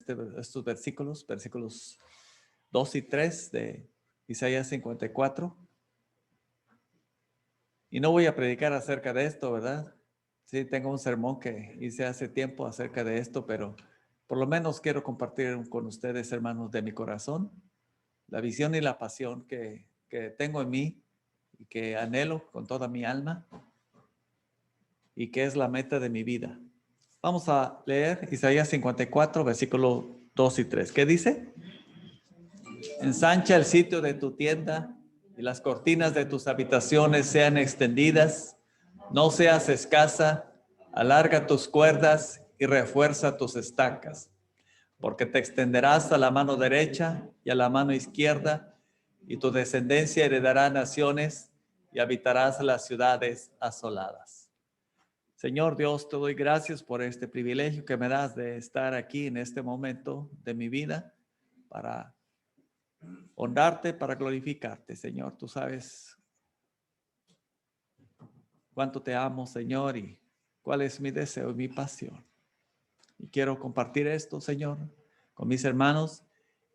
estos versículos, versículos 2 y 3 de Isaías 54. Y no voy a predicar acerca de esto, ¿verdad? Sí, tengo un sermón que hice hace tiempo acerca de esto, pero por lo menos quiero compartir con ustedes, hermanos, de mi corazón, la visión y la pasión que tengo en mí y que anhelo con toda mi alma y que es la meta de mi vida. Vamos a leer Isaías 54, versículos 2 y 3. ¿Qué dice? Ensancha el sitio de tu tienda y las cortinas de tus habitaciones sean extendidas. No seas escasa, alarga tus cuerdas y refuerza tus estacas, porque te extenderás a la mano derecha y a la mano izquierda, y tu descendencia heredará naciones y habitarás las ciudades asoladas. Señor Dios, te doy gracias por este privilegio que me das de estar aquí en este momento de mi vida para honrarte, para glorificarte, Señor. Tú sabes cuánto te amo, Señor, y cuál es mi deseo y mi pasión. Y quiero compartir esto, Señor, con mis hermanos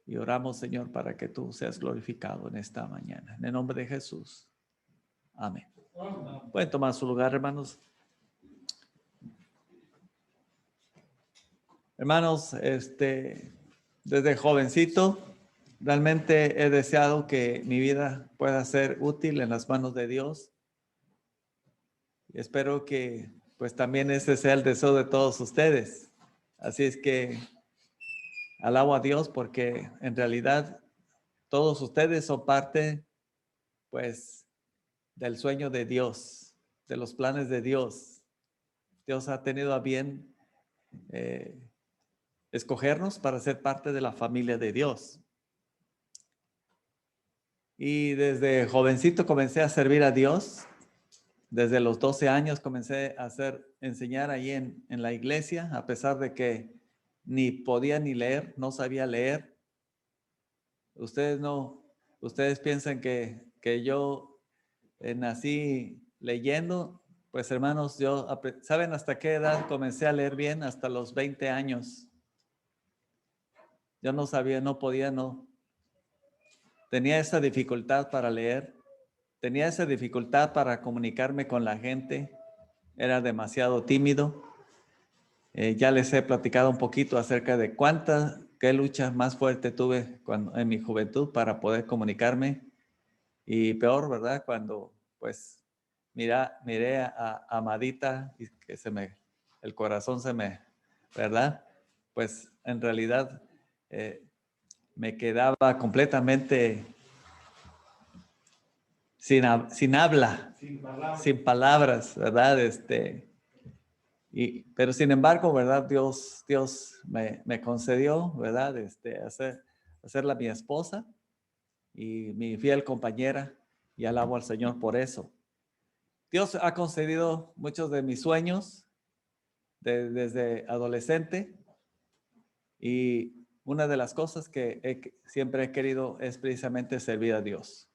y oramos, Señor, para que tú seas glorificado en esta mañana. En el nombre de Jesús. Amén. Pueden tomar su lugar, hermanos. Hermanos, desde jovencito, realmente he deseado que mi vida pueda ser útil en las manos de Dios. Y espero que pues también ese sea el deseo de todos ustedes. Así es que alabo a Dios porque en realidad todos ustedes son parte pues del sueño de Dios, de los planes de Dios. Dios ha tenido a bien escogernos para ser parte de la familia de Dios. Y desde jovencito comencé a servir a Dios. Desde los 12 años comencé a enseñar ahí en la iglesia, a pesar de que ni podía ni leer, no sabía leer. Ustedes piensan que yo nací leyendo. Pues hermanos, ¿saben hasta qué edad comencé a leer bien? Hasta los 20 años. Yo no sabía, no podía, no. Tenía esa dificultad para leer. Tenía esa dificultad para comunicarme con la gente. Era demasiado tímido. Ya les he platicado un poquito acerca de qué lucha más fuerte tuve en mi juventud para poder comunicarme. Y peor, ¿verdad? Cuando pues miré a Amadita y que el corazón ¿verdad? Pues en realidad me quedaba completamente sin habla, sin palabras, ¿verdad? Pero sin embargo, ¿verdad? Dios me concedió, ¿verdad? Hacerla mi esposa y mi fiel compañera, y alabo al Señor por eso. Dios ha concedido muchos de mis sueños desde adolescente, y una de las cosas que siempre he querido es precisamente servir a Dios.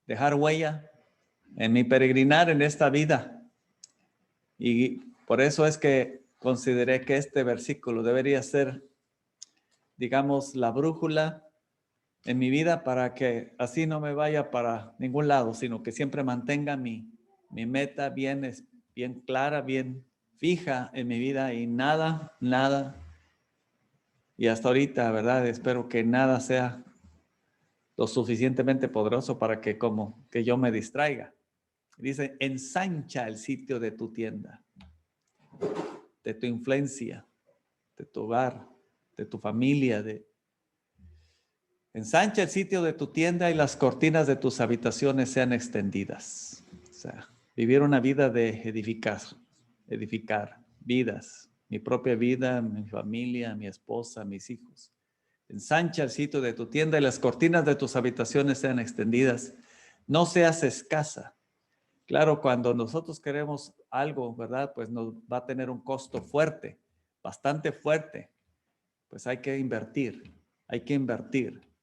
Dejar huella en mi peregrinar en esta vida. Y por eso es que consideré que este versículo debería ser, digamos, la brújula en mi vida para que así no me vaya para ningún lado, sino que siempre mantenga mi meta bien clara, bien fija en mi vida, y nada, y hasta ahorita, ¿verdad? Espero que nada sea lo suficientemente poderoso para que yo me distraiga. Dice, ensancha el sitio de tu tienda, de tu influencia, de tu hogar, de tu familia. Ensancha el sitio de tu tienda y las cortinas de tus habitaciones sean extendidas. O sea, vivir una vida de edificar vidas, mi propia vida, mi familia, mi esposa, mis hijos. Ensancha el sitio de tu tienda y las cortinas de tus habitaciones sean extendidas. No seas escasa. Claro, cuando nosotros queremos algo, ¿verdad? Pues nos va a tener un costo fuerte, bastante fuerte. Pues hay que invertir,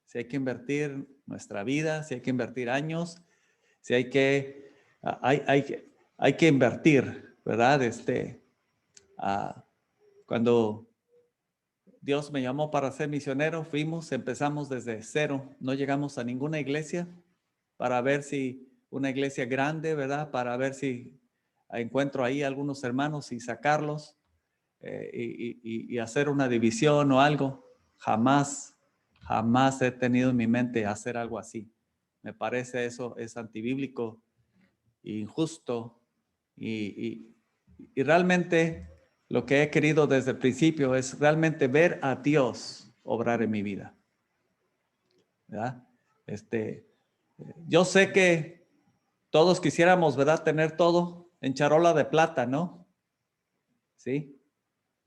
Si hay que invertir nuestra vida, si hay que invertir años, si hay que invertir, ¿verdad? Cuando Dios me llamó para ser misionero, empezamos desde cero, no llegamos a ninguna iglesia para ver si una iglesia grande, ¿verdad? Para ver si encuentro ahí algunos hermanos y sacarlos y hacer una división o algo. Jamás he tenido en mi mente hacer algo así. Me parece eso es antibíblico, injusto y realmente lo que he querido desde el principio es realmente ver a Dios obrar en mi vida, ¿verdad? Yo sé que todos quisiéramos, ¿verdad? Tener todo en charola de plata, ¿no? Sí,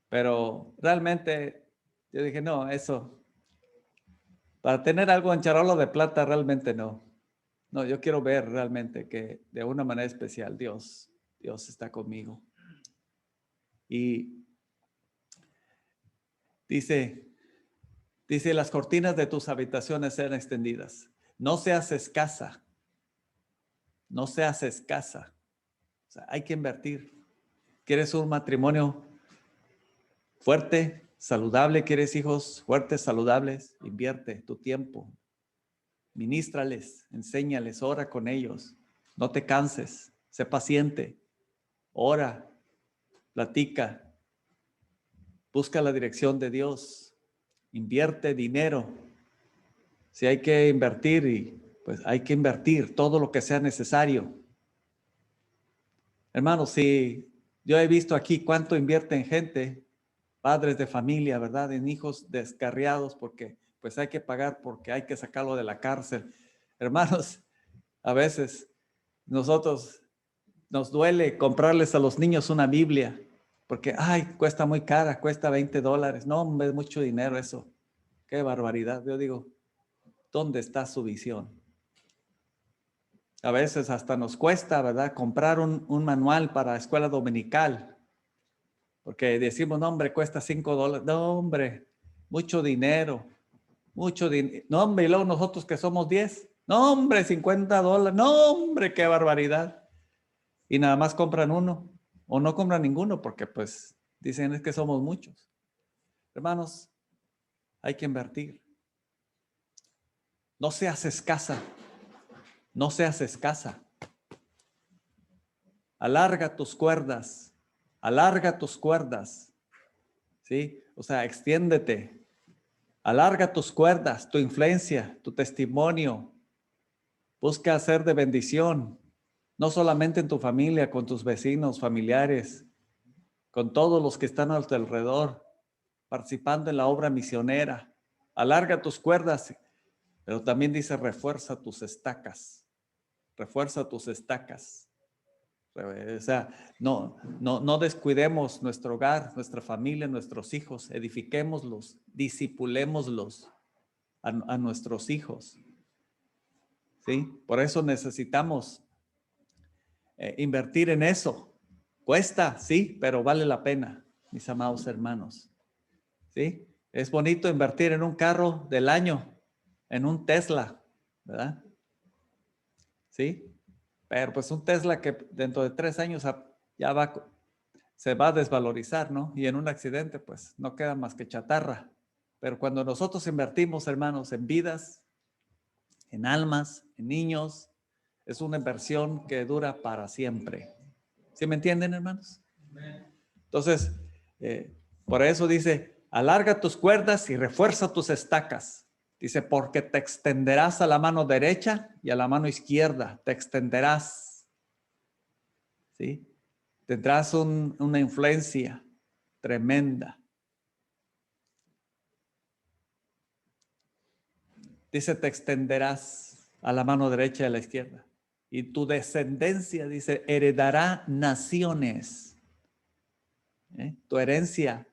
pero realmente yo dije, no, eso, para tener algo en charola de plata realmente no. No, yo quiero ver realmente que de una manera especial Dios está conmigo. Y dice, las cortinas de tus habitaciones sean extendidas. No seas escasa. No seas escasa. O sea, hay que invertir. ¿Quieres un matrimonio fuerte, saludable? ¿Quieres hijos fuertes, saludables? Invierte tu tiempo. Ministrales, enséñales, ora con ellos. No te canses. Sé paciente. Ora, platica. Busca la dirección de Dios. Invierte dinero. Si hay que invertir, pues hay que invertir todo lo que sea necesario. Hermanos, si yo he visto aquí cuánto invierten gente, padres de familia, ¿verdad? En hijos descarriados porque pues hay que pagar porque hay que sacarlo de la cárcel. Hermanos, a veces nosotros nos duele comprarles a los niños una Biblia porque, ay, cuesta muy cara, cuesta $20. No, hombre, es mucho dinero eso. Qué barbaridad. Yo digo, ¿dónde está su visión? A veces hasta nos cuesta, ¿verdad? Comprar un manual para escuela dominical. Porque decimos, no, hombre, cuesta $5. No, hombre, mucho dinero. Mucho dinero. No, hombre, y luego nosotros que somos 10. No, hombre, $50. No, hombre, qué barbaridad. Y nada más compran uno. O no compran ninguno porque pues dicen es que somos muchos. Hermanos, hay que invertir. No seas escasa. No seas escasa. Alarga tus cuerdas. Alarga tus cuerdas. ¿Sí? O sea, extiéndete. Alarga tus cuerdas, tu influencia, tu testimonio. Busca hacer de bendición, no solamente en tu familia, con tus vecinos, familiares, con todos los que están a tu alrededor, participando en la obra misionera. Alarga tus cuerdas, pero también dice refuerza tus estacas. Refuerza tus estacas. O sea, no descuidemos nuestro hogar, nuestra familia, nuestros hijos, edifiquémoslos, disipulémoslos a nuestros hijos. ¿Sí? Por eso necesitamos invertir en eso. Cuesta, sí, pero vale la pena, mis amados hermanos. ¿Sí? Es bonito invertir en un carro del año, en un Tesla, ¿verdad? ¿Sí? Pero pues un Tesla que dentro de 3 años ya se va a desvalorizar, ¿no? Y en un accidente, pues no queda más que chatarra. Pero cuando nosotros invertimos, hermanos, en vidas, en almas, en niños, es una inversión que dura para siempre. ¿Sí me entienden, hermanos? Entonces, por eso dice, alarga tus cuerdas y refuerza tus estacas. Dice, porque te extenderás a la mano derecha y a la mano izquierda. Te extenderás. ¿Sí? Tendrás una influencia tremenda. Dice, te extenderás a la mano derecha y a la izquierda. Y tu descendencia, dice, heredará naciones. Tu herencia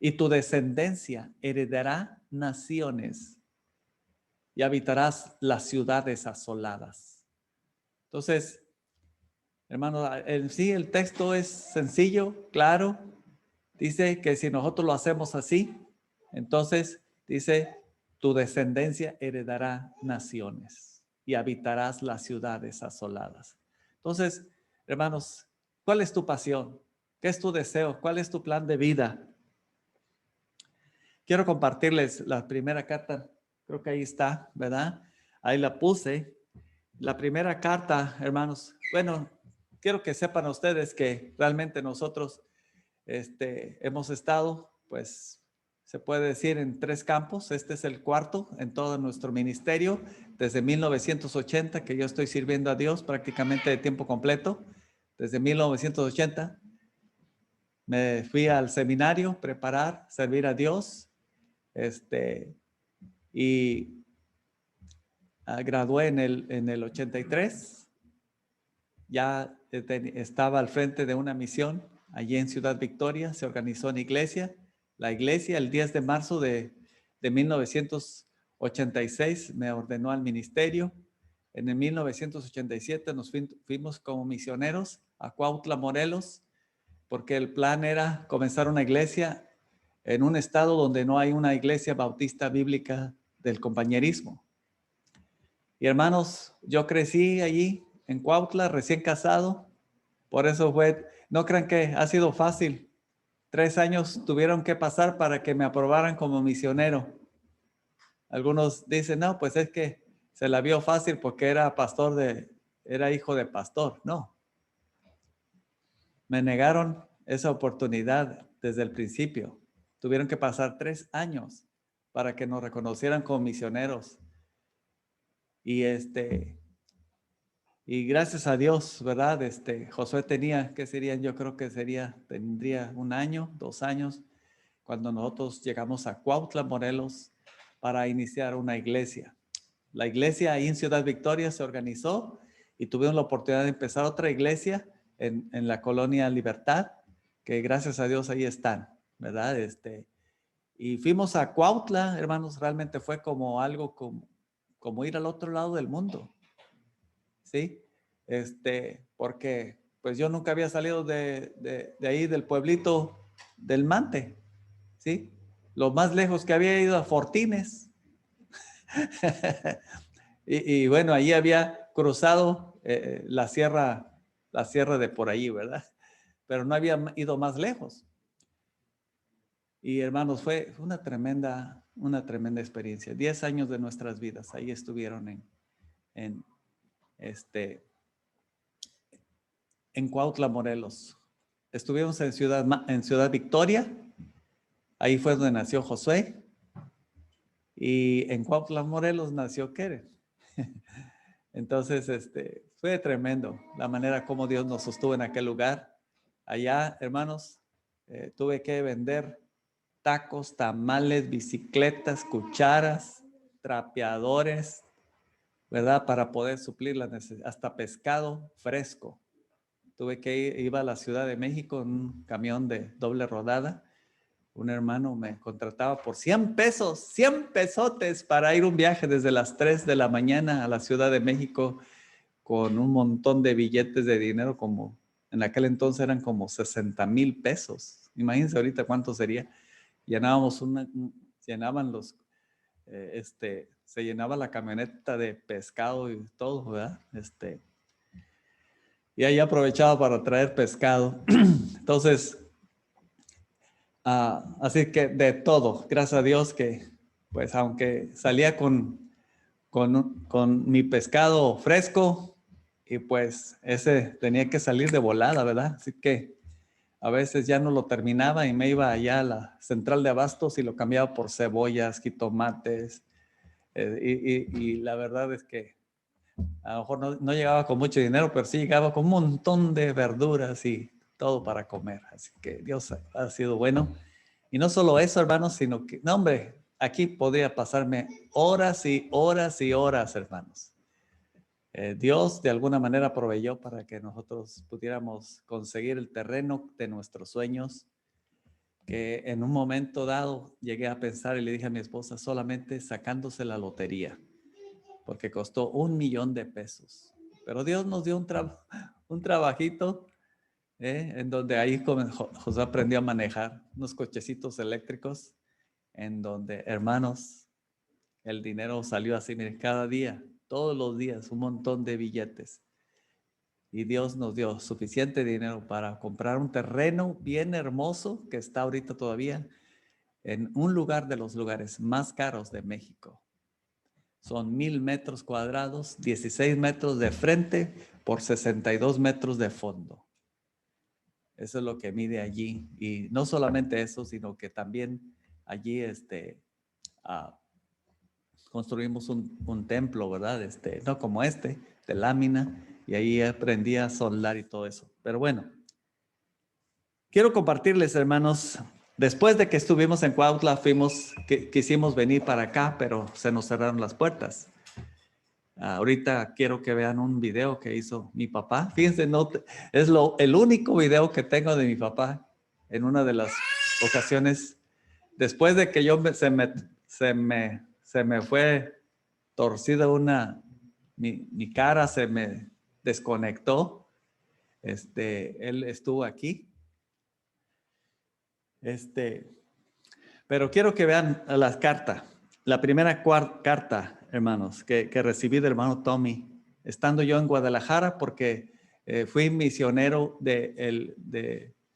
y tu descendencia heredará naciones y habitarás las ciudades asoladas. Entonces, hermano, en sí el texto es sencillo, claro. Dice que si nosotros lo hacemos así, entonces dice, tu descendencia heredará naciones y habitarás las ciudades asoladas. Entonces, hermanos, ¿cuál es tu pasión? ¿Qué es tu deseo? ¿Cuál es tu plan de vida? quiero compartirles la primera carta. Creo que ahí está, ¿verdad? Ahí la puse. La primera carta, hermanos. Bueno, quiero que sepan ustedes que realmente nosotros hemos estado, pues, se puede decir en 3 campos. Este es el cuarto en todo nuestro ministerio, desde 1980, que yo estoy sirviendo a Dios prácticamente de tiempo completo. Desde 1980 me fui al seminario, preparar, servir a Dios, y gradué en el 83. Ya estaba al frente de una misión allí en Ciudad Victoria. Se organizó en iglesia. La iglesia, el 10 de marzo de 1986, me ordenó al ministerio. En el 1987 nos fuimos como misioneros a Cuautla, Morelos, porque el plan era comenzar una iglesia en un estado donde no hay una iglesia bautista bíblica del compañerismo. Y hermanos, yo crecí allí en Cuautla, recién casado. Por eso no crean que ha sido fácil. 3 años tuvieron que pasar para que me aprobaran como misionero. Algunos dicen, no, pues es que se la vio fácil porque era hijo de pastor. No. Me negaron esa oportunidad desde el principio. Tuvieron que pasar 3 años para que nos reconocieran como misioneros. Y gracias a Dios, ¿verdad? Josué tenía, ¿qué serían? Yo creo que tendría 1 año, 2 años, cuando nosotros llegamos a Cuautla, Morelos, para iniciar una iglesia. La iglesia ahí en Ciudad Victoria se organizó y tuvimos la oportunidad de empezar otra iglesia en la colonia Libertad, que gracias a Dios ahí están, ¿verdad? Y fuimos a Cuautla, hermanos, realmente fue como algo como ir al otro lado del mundo. ¿Sí? Porque pues yo nunca había salido de ahí del pueblito del Mante, ¿sí? Lo más lejos que había ido a Fortines. y bueno, allí había cruzado la sierra de por ahí, ¿verdad? Pero no había ido más lejos. Y hermanos, fue una tremenda experiencia. 10 años de nuestras vidas ahí estuvieron en Cuautla, Morelos. Estuvimos en Ciudad Victoria. Ahí fue donde nació Josué. Y en Cuautla, Morelos, nació Keren. Entonces, fue tremendo la manera como Dios nos sostuvo en aquel lugar. Allá, hermanos, tuve que vender tacos, tamales, bicicletas, cucharas, trapeadores, ¿verdad? Para poder suplir la necesidad, hasta pescado fresco. Tuve que iba a la Ciudad de México en un camión de doble rodada. Un hermano me contrataba por 100 pesos, 100 pesotes para ir un viaje desde las 3 de la mañana a la Ciudad de México con un montón de billetes de dinero, como en aquel entonces eran como 60,000 pesos. Imagínense ahorita cuánto sería. Se llenaba la camioneta de pescado y todo, ¿verdad? Y ahí aprovechaba para traer pescado. Entonces, así que de todo, gracias a Dios que, pues aunque salía con mi pescado fresco, y pues ese tenía que salir de volada, ¿verdad? Así que a veces ya no lo terminaba y me iba allá a la central de abastos y lo cambiaba por cebollas, jitomates, y la verdad es que a lo mejor no llegaba con mucho dinero, pero sí llegaba con un montón de verduras y todo para comer. Así que Dios ha sido bueno. Y no solo eso, hermanos, sino que, no, hombre, aquí podría pasarme horas y horas y horas, hermanos. Dios de alguna manera proveyó para que nosotros pudiéramos conseguir el terreno de nuestros sueños, que en un momento dado llegué a pensar y le dije a mi esposa, solamente sacándose la lotería, porque costó $1,000,000. Pero Dios nos dio un trabajito, en donde ahí José aprendió a manejar unos cochecitos eléctricos, en donde, hermanos, el dinero salió así, miren, cada día, todos los días, un montón de billetes. Y Dios nos dio suficiente dinero para comprar un terreno bien hermoso que está ahorita todavía en un lugar de los lugares más caros de México. Son 1,000 metros cuadrados, 16 metros de frente por 62 metros de fondo. Eso es lo que mide allí. Y no solamente eso, sino que también allí construimos un templo, ¿verdad? No como de lámina, y ahí aprendí a soldar y todo eso. Pero bueno, quiero compartirles, hermanos, después de que estuvimos en Cuautla, quisimos venir para acá, pero se nos cerraron las puertas. Ahorita quiero que vean un video que hizo mi papá. Fíjense, es el único video que tengo de mi papá en una de las ocasiones. Después de que se me fue torcida mi cara, se me desconectó. Él estuvo aquí. Pero quiero que vean las cartas. La primera carta, hermanos, que recibí del hermano Tommy, estando yo en Guadalajara, porque fui misionero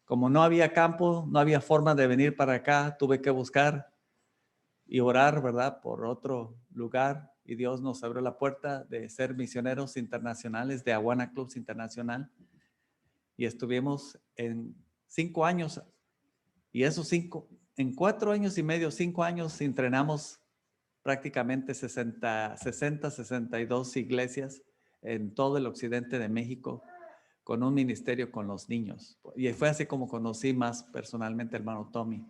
como no había campo, no había forma de venir para acá, tuve que buscar y orar, ¿verdad?, por otro lugar, y Dios nos abrió la puerta de ser misioneros internacionales de Awana Clubs Internacional, y estuvimos en 5 años, y en 4 años y medio, 5 años, entrenamos prácticamente 62 iglesias en todo el occidente de México, con un ministerio con los niños. Y fue así como conocí más personalmente al hermano Tommy,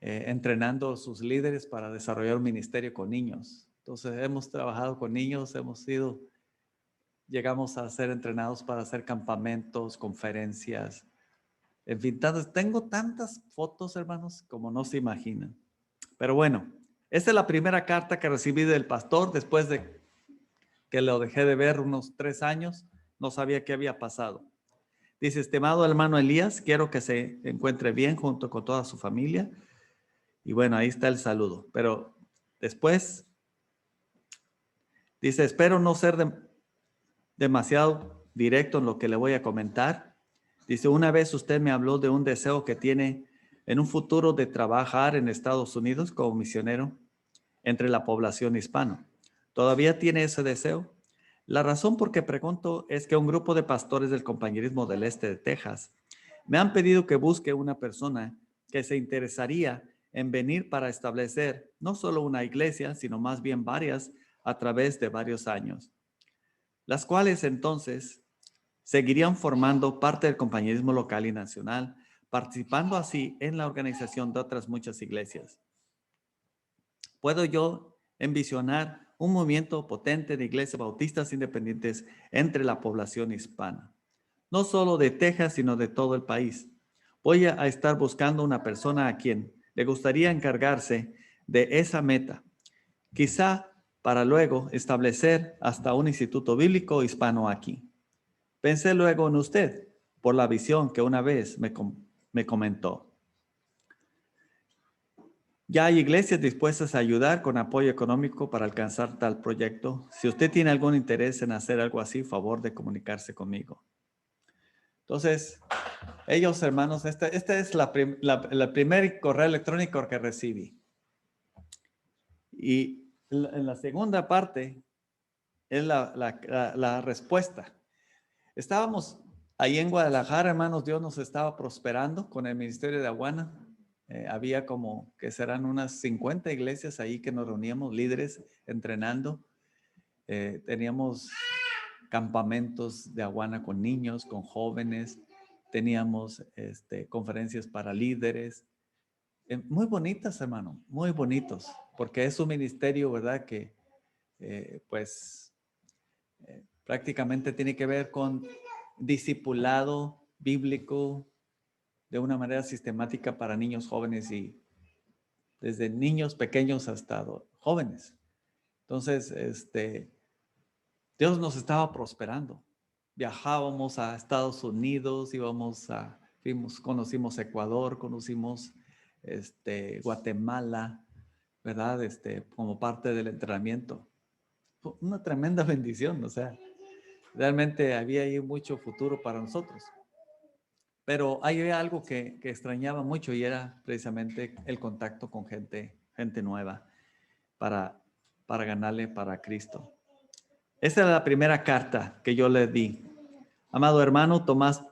entrenando sus líderes para desarrollar un ministerio con niños. Entonces hemos trabajado con niños, llegamos a ser entrenados para hacer campamentos, conferencias. En fin, tengo tantas fotos, hermanos, como no se imaginan. Pero bueno, esta es la primera carta que recibí del pastor después de que lo dejé de ver unos 3 años. No sabía qué había pasado. Dice: estimado hermano Elías, quiero que se encuentre bien junto con toda su familia. Y bueno, ahí está el saludo. Pero después dice: espero no ser demasiado directo en lo que le voy a comentar. Dice: una vez usted me habló de un deseo que tiene en un futuro de trabajar en Estados Unidos como misionero entre la población hispana. ¿Todavía tiene ese deseo? La razón por que pregunto es que un grupo de pastores del compañerismo del este de Texas me han pedido que busque una persona que se interesaría en venir para establecer no solo una iglesia, sino más bien varias a través de varios años, las cuales entonces seguirían formando parte del compañerismo local y nacional, participando así en la organización de otras muchas iglesias. ¿Puedo yo envisionar un movimiento potente de iglesias bautistas independientes entre la población hispana? No solo de Texas, sino de todo el país. Voy a estar buscando una persona a quien le gustaría encargarse de esa meta, quizá para luego establecer hasta un instituto bíblico hispano aquí. Pensé luego en usted por la visión que una vez me comentó. Ya hay iglesias dispuestas a ayudar con apoyo económico para alcanzar tal proyecto. Si usted tiene algún interés en hacer algo así, favor de comunicarse conmigo. Entonces, ellos, hermanos, este es el primer correo electrónico que recibí. Y en la segunda parte es la respuesta. Estábamos ahí en Guadalajara, hermanos, Dios nos estaba prosperando con el ministerio de Awana. Había como que serán unas 50 iglesias ahí que nos reuníamos, líderes entrenando. Teníamos campamentos de Awana con niños, con jóvenes. Teníamos conferencias para líderes. Muy bonitas, hermano, muy bonitos, porque es un ministerio, ¿verdad?, que prácticamente tiene que ver con discipulado bíblico de una manera sistemática para niños, jóvenes, y desde niños pequeños hasta jóvenes. Entonces, Dios nos estaba prosperando. Viajábamos a Estados Unidos, conocimos Ecuador, conocimos Guatemala, ¿verdad? Como parte del entrenamiento. Fue una tremenda bendición, o sea, realmente había ahí mucho futuro para nosotros. Pero hay algo que extrañaba mucho y era precisamente el contacto con gente nueva para, para ganarle para Cristo. Esta era la primera carta que yo le di. Amado hermano Tomás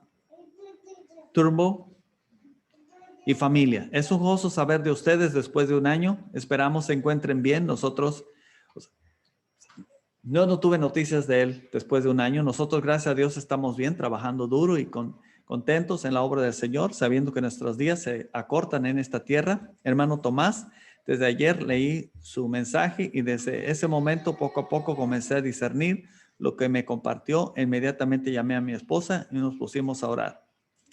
Turbo y familia, es un gozo saber de ustedes después de un año. Esperamos se encuentren bien. Nosotros, no tuve noticias de él después de un año. Nosotros, gracias a Dios, estamos bien, trabajando duro y contentos en la obra del Señor, sabiendo que nuestros días se acortan en esta tierra. Hermano Tomás, desde ayer leí su mensaje y desde ese momento, poco a poco, comencé a discernir lo que me compartió. Inmediatamente llamé a mi esposa y nos pusimos a orar.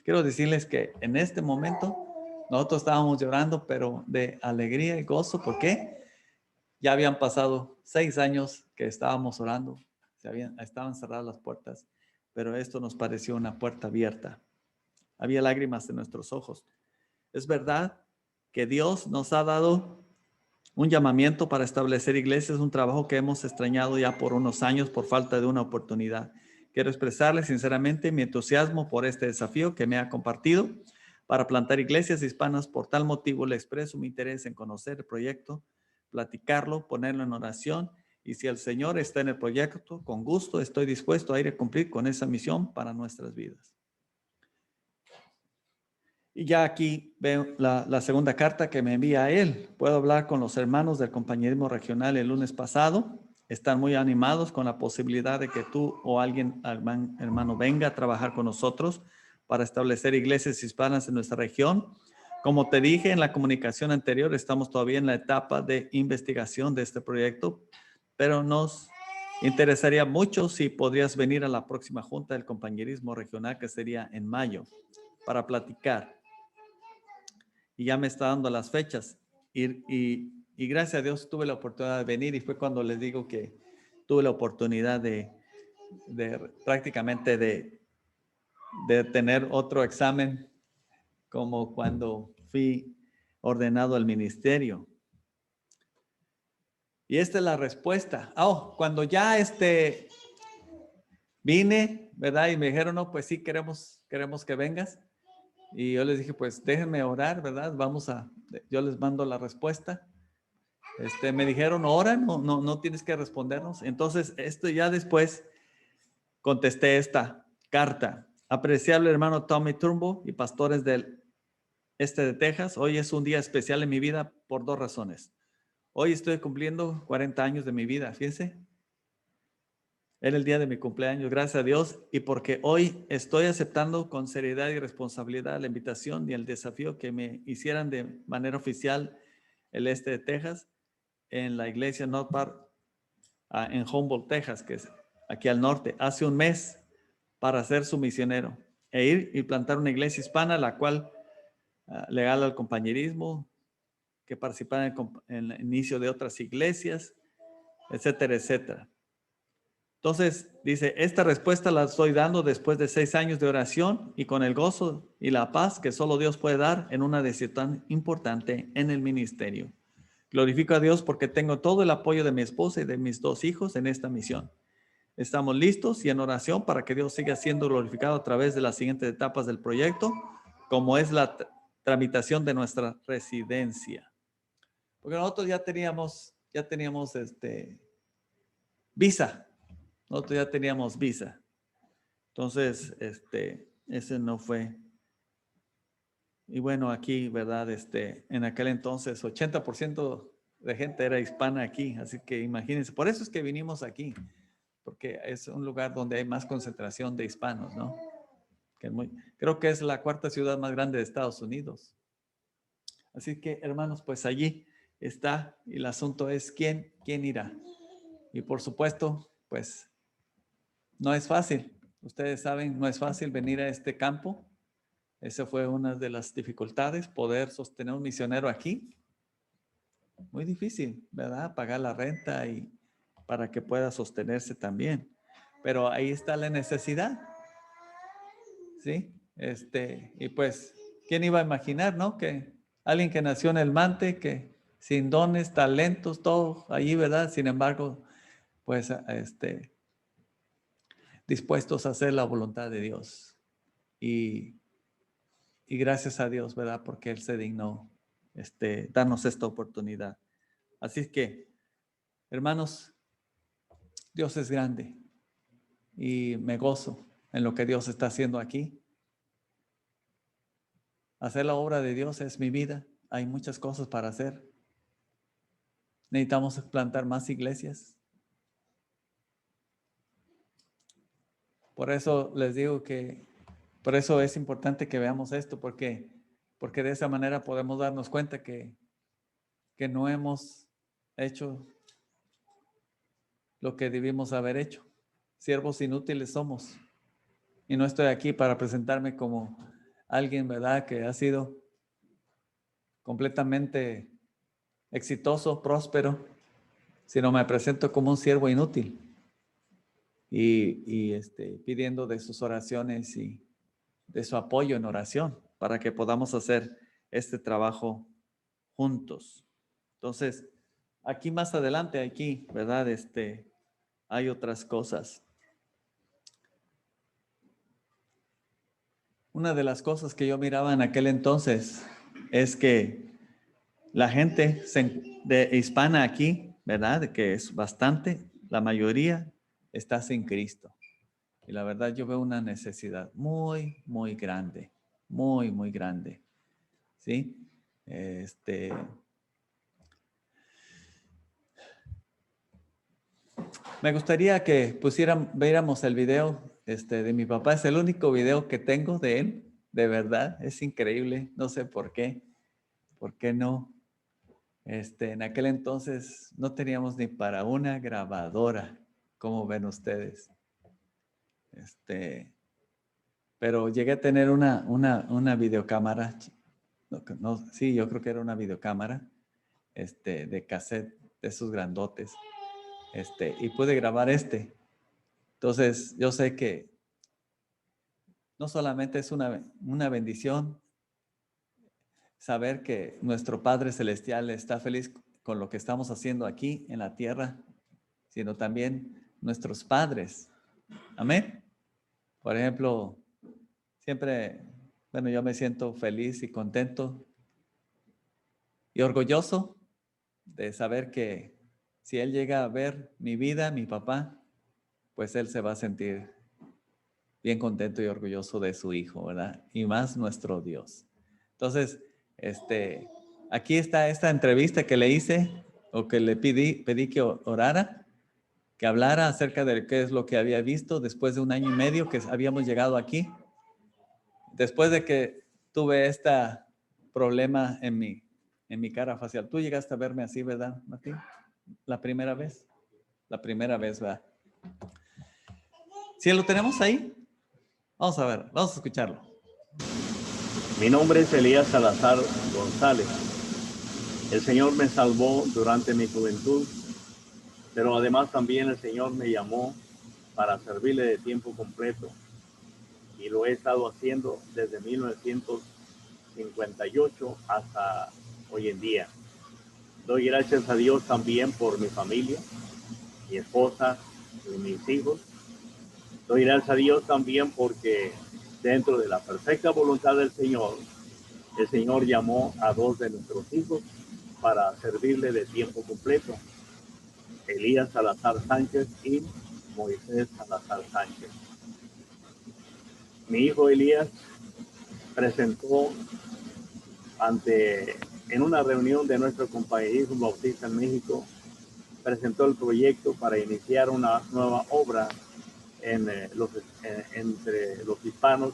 Quiero decirles que en este momento nosotros estábamos llorando, pero de alegría y gozo. ¿Por qué? Ya habían pasado 6 años que estábamos orando, estaban cerradas las puertas, pero esto nos pareció una puerta abierta. Había lágrimas en nuestros ojos. Es verdad que Dios nos ha dado un llamamiento para establecer iglesias, un trabajo que hemos extrañado ya por unos años por falta de una oportunidad. Quiero expresarle sinceramente mi entusiasmo por este desafío que me ha compartido para plantar iglesias hispanas. Por tal motivo le expreso mi interés en conocer el proyecto, platicarlo, ponerlo en oración, y si el Señor está en el proyecto, con gusto estoy dispuesto a ir a cumplir con esa misión para nuestras vidas. Y ya aquí veo la segunda carta que me envía a él. Puedo hablar con los hermanos del compañerismo regional el lunes pasado. Están muy animados con la posibilidad de que tú o alguien, hermano, venga a trabajar con nosotros para establecer iglesias hispanas en nuestra región. Como te dije en la comunicación anterior, estamos todavía en la etapa de investigación de este proyecto, pero nos interesaría mucho si podrías venir a la próxima junta del compañerismo regional, que sería en mayo, para platicar. Y ya me está dando las fechas. Y gracias a Dios tuve la oportunidad de venir, y fue cuando les digo que tuve la oportunidad de prácticamente de tener otro examen, como cuando fui ordenado al ministerio. Y esta es la respuesta. Cuando ya vine, ¿verdad? Y me dijeron, no, pues sí, queremos que vengas. Y yo les dije, pues déjenme orar, ¿verdad? Yo les mando la respuesta. Me dijeron, ora, no tienes que respondernos. Entonces, ya después contesté esta carta. Apreciable hermano Tommy Turnbull y pastores del este de Texas, hoy es un día especial en mi vida por 2 razones. Hoy estoy cumpliendo 40 años de mi vida, fíjense. Era el día de mi cumpleaños, gracias a Dios, y porque hoy estoy aceptando con seriedad y responsabilidad la invitación y el desafío que me hicieran de manera oficial el este de Texas en la iglesia North Park en Humboldt, Texas, que es aquí al norte, hace un mes, para ser su misionero e ir y plantar una iglesia hispana, la cual legal al compañerismo, que participara en el inicio de otras iglesias, etcétera, etcétera. Entonces, dice, esta respuesta la estoy dando después de 6 años de oración y con el gozo y la paz que solo Dios puede dar en una decisión tan importante en el ministerio. Glorifico a Dios porque tengo todo el apoyo de mi esposa y de mis 2 hijos en esta misión. Estamos listos y en oración para que Dios siga siendo glorificado a través de las siguientes etapas del proyecto, como es la tramitación de nuestra residencia. Porque nosotros ya teníamos visa. Nosotros ya teníamos visa. Entonces, ese no fue. Y bueno, aquí, ¿verdad? En aquel entonces, 80% de gente era hispana aquí. Así que imagínense, por eso es que vinimos aquí, porque es un lugar donde hay más concentración de hispanos, ¿no? Creo que es la 4ª ciudad más grande de Estados Unidos. Así que, hermanos, pues allí está, y el asunto es quién irá. Y por supuesto, pues no es fácil. Ustedes saben, no es fácil venir a este campo. Esa fue una de las dificultades, poder sostener un misionero aquí. Muy difícil, ¿verdad? Pagar la renta y para que pueda sostenerse también. Pero ahí está la necesidad. ¿Sí? Y pues, ¿quién iba a imaginar, no? Que alguien que nació en el Mante, que sin dones, talentos, todo allí, ¿verdad? Sin embargo, pues, dispuestos a hacer la voluntad de Dios. Y y gracias a Dios, ¿verdad? Porque Él se dignó darnos esta oportunidad. Así es que, hermanos, Dios es grande y me gozo en lo que Dios está haciendo aquí. Hacer la obra de Dios es mi vida. Hay muchas cosas para hacer. Necesitamos plantar más iglesias. Por eso les digo que, por eso es importante que veamos esto, porque de esa manera podemos darnos cuenta que no hemos hecho lo que debimos haber hecho. Siervos inútiles somos. Y no estoy aquí para presentarme como alguien, ¿verdad?, que ha sido completamente exitoso, próspero, sino me presento como un siervo inútil y pidiendo de sus oraciones y de su apoyo en oración para que podamos hacer este trabajo juntos. Entonces, aquí más adelante, aquí, ¿verdad? Hay otras cosas. Una de las cosas que yo miraba en aquel entonces es que la gente de hispana aquí, ¿verdad? Que es bastante, la mayoría está sin Cristo. Y la verdad yo veo una necesidad muy, muy grande, muy, muy grande. ¿Sí? Me gustaría que viéramos el video de mi papá. Es el único video que tengo de él, de verdad. Es increíble, no sé por qué. ¿Por qué no? En aquel entonces no teníamos ni para una grabadora, como ven ustedes. Pero llegué a tener una videocámara. No, sí, yo creo que era una videocámara de cassette, de esos grandotes. Y pude grabar Entonces, yo sé que no solamente es una bendición saber que nuestro Padre Celestial está feliz con lo que estamos haciendo aquí en la tierra, sino también nuestros padres. Amén. Por ejemplo, siempre, bueno, yo me siento feliz y contento y orgulloso de saber que si Él llega a ver mi vida, mi papá, pues Él se va a sentir bien contento y orgulloso de su hijo, ¿verdad? Y más nuestro Dios. Entonces, aquí está esta entrevista que le hice o que le pedí que orara, que hablara acerca de qué es lo que había visto después de 1 año y medio que habíamos llegado aquí. Después de que tuve este problema en mi cara facial. Tú llegaste a verme así, ¿verdad, Martín? La primera vez. La primera vez, ¿verdad? ¿Sí lo tenemos ahí? Vamos a ver, vamos a escucharlo. Mi nombre es Elías Salazar González. El Señor me salvó durante mi juventud, pero además también el Señor me llamó para servirle de tiempo completo. Y lo he estado haciendo desde 1958 hasta hoy en día. Doy gracias a Dios también por mi familia, mi esposa y mis hijos. Doy gracias a Dios también porque dentro de la perfecta voluntad del Señor, el Señor llamó a 2 de nuestros hijos para servirle de tiempo completo, Elías Salazar Sánchez y Moisés Salazar Sánchez. Mi hijo Elías presentó en una reunión de nuestro compañerismo bautista en México, presentó el proyecto para iniciar una nueva obra entre los hispanos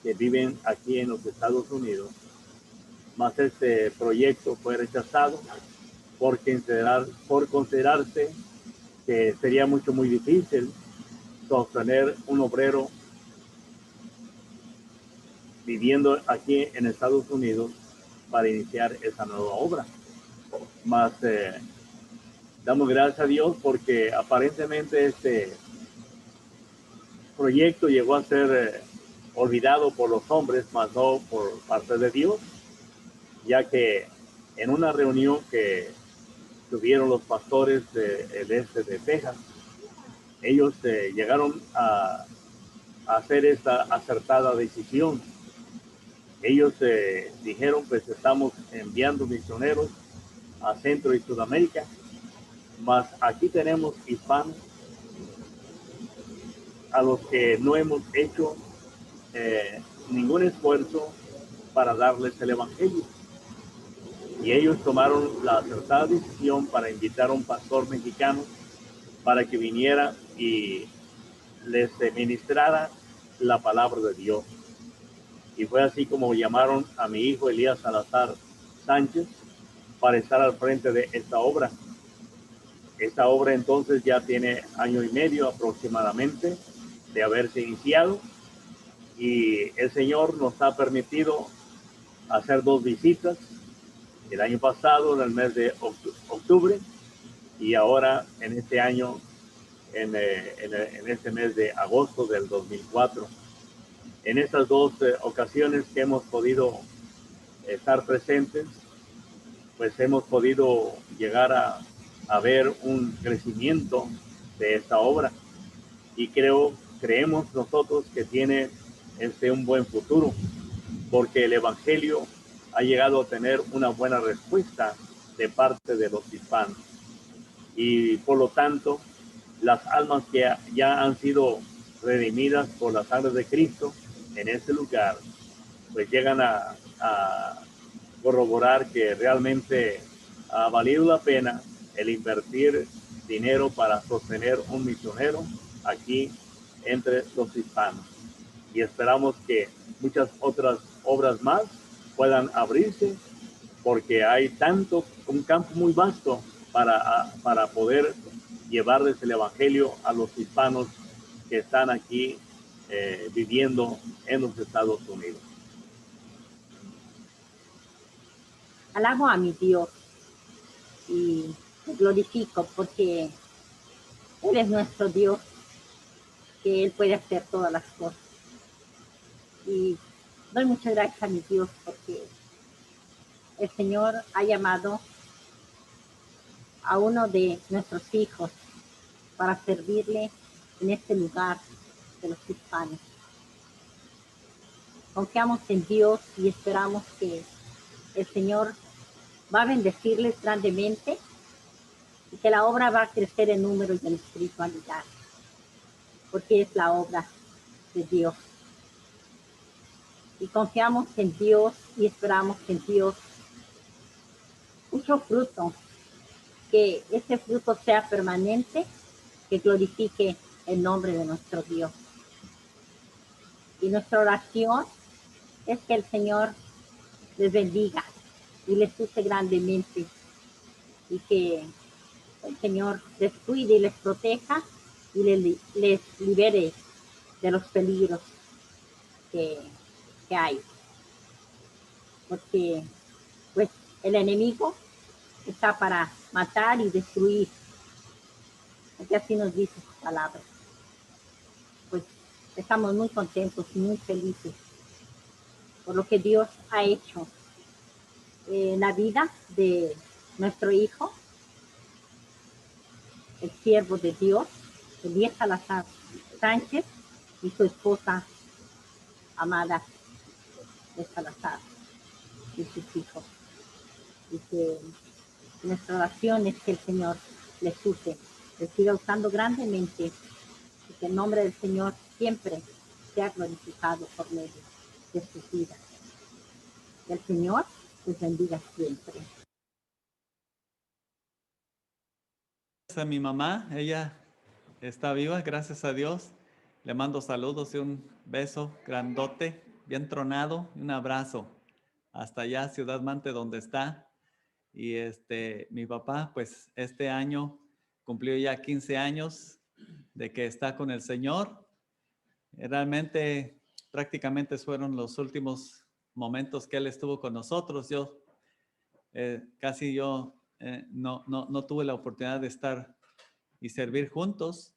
que viven aquí en los Estados Unidos. Mas este proyecto fue rechazado por considerarse que sería muy difícil sostener un obrero viviendo aquí en Estados Unidos para iniciar esa nueva obra. Mas damos gracias a Dios porque aparentemente este proyecto llegó a ser olvidado por los hombres, mas no por parte de Dios, ya que en una reunión que tuvieron los pastores del este de Texas, ellos llegaron a hacer esta acertada decisión Ellos dijeron, pues estamos enviando misioneros a Centro y Sudamérica, mas aquí tenemos hispanos a los que no hemos hecho ningún esfuerzo para darles el evangelio. Y ellos tomaron la acertada decisión para invitar a un pastor mexicano para que viniera y les ministrara la palabra de Dios. Y fue así como llamaron a mi hijo Elías Salazar Sánchez para estar al frente de esta obra. Esta obra entonces ya tiene 1 año y medio aproximadamente de haberse iniciado, y el Señor nos ha permitido hacer 2 visitas, el año pasado en el mes de octubre y ahora en este año en este mes de agosto del 2004. En estas 2 ocasiones que hemos podido estar presentes, pues hemos podido llegar a ver un crecimiento de esta obra, y creemos nosotros que tiene un buen futuro, porque el evangelio ha llegado a tener una buena respuesta de parte de los hispanos, y por lo tanto las almas que ya han sido redimidas por la sangre de Cristo en este lugar, pues llegan a corroborar que realmente ha valido la pena el invertir dinero para sostener un misionero aquí entre los hispanos. Y esperamos que muchas otras obras más puedan abrirse, porque hay un campo muy vasto para poder llevarles el evangelio a los hispanos que están aquí viviendo en los Estados Unidos. Alabo a mi Dios y lo glorifico porque Él es nuestro Dios, que Él puede hacer todas las cosas. Y doy muchas gracias a mi Dios porque el Señor ha llamado a uno de nuestros hijos para servirle en este lugar de los hispanos. Confiamos en Dios y esperamos que el Señor va a bendecirles grandemente y que la obra va a crecer en número y en espiritualidad, porque es la obra de Dios. Y confiamos en Dios y esperamos en Dios mucho fruto, que ese fruto sea permanente, que glorifique el nombre de nuestro Dios. Y nuestra oración es que el Señor les bendiga y les use grandemente, y que el Señor les cuide y les proteja y les libere de los peligros que hay. Porque pues el enemigo está para matar y destruir, porque así nos dice su palabra. Pues estamos muy contentos y muy felices por lo que Dios ha hecho en la vida de nuestro hijo, el siervo de Dios, Elías Salazar Sánchez, y su esposa amada de Salazar y sus hijos. Y que nuestra oración es que el Señor les use, les siga usando grandemente, y que el nombre del Señor siempre sea glorificado por medio de sus vidas. Que el Señor les bendiga siempre. A mi mamá, ella está viva, gracias a Dios. Le mando saludos y un beso grandote, bien tronado, y un abrazo hasta allá, Ciudad Mante, donde está. Y mi papá, pues este año cumplió ya 15 años de que está con el Señor. Realmente, prácticamente fueron los últimos momentos que él estuvo con nosotros. Yo no tuve la oportunidad de estar y servir juntos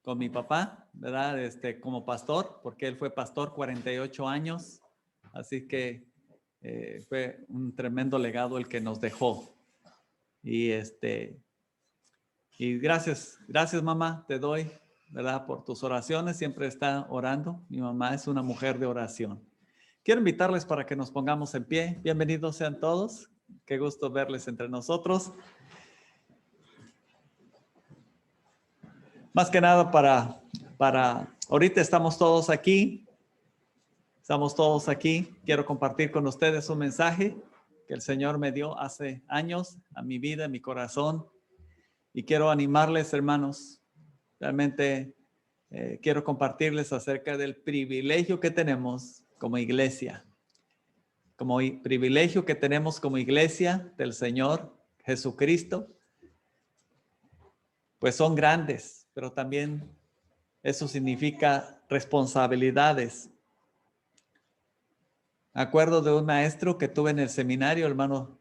con mi papá, ¿verdad? Como pastor, porque él fue pastor 48 años, así que fue un tremendo legado el que nos dejó. Y y gracias mamá, te doy ¿verdad? Por tus oraciones, siempre está orando. Mi mamá es una mujer de oración. Quiero invitarles para que nos pongamos en pie. Bienvenidos sean todos. Qué gusto verles entre nosotros. Más que nada ahorita estamos todos aquí. Quiero compartir con ustedes un mensaje que el Señor me dio hace años a mi vida, a mi corazón. Y quiero animarles, hermanos. Realmente quiero compartirles acerca del privilegio que tenemos como iglesia. Privilegio que tenemos como iglesia del Señor Jesucristo. Pues son grandes, pero también eso significa responsabilidades. Me acuerdo de un maestro que tuve en el seminario, el hermano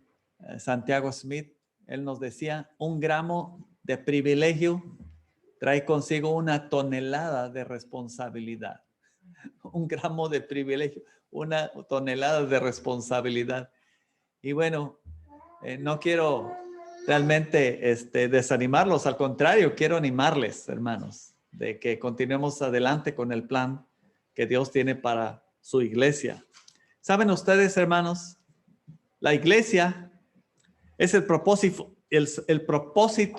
Santiago Smith. Él nos decía, 1 gramo de privilegio trae consigo 1 tonelada de responsabilidad. 1 gramo de privilegio, 1 tonelada de responsabilidad. Y bueno, no quiero realmente desanimarlos, al contrario, quiero animarles, hermanos, de que continuemos adelante con el plan que Dios tiene para su iglesia. ¿Saben ustedes, hermanos? La iglesia es el propósito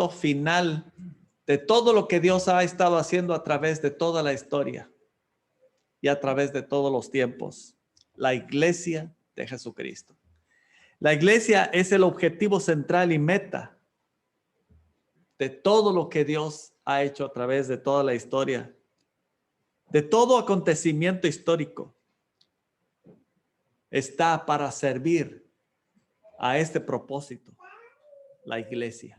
final de todo lo que Dios ha estado haciendo a través de toda la historia y a través de todos los tiempos. La iglesia de Jesucristo. La iglesia es el objetivo central y meta de todo lo que Dios ha hecho a través de toda la historia, de todo acontecimiento histórico. Está para servir a este propósito, la iglesia.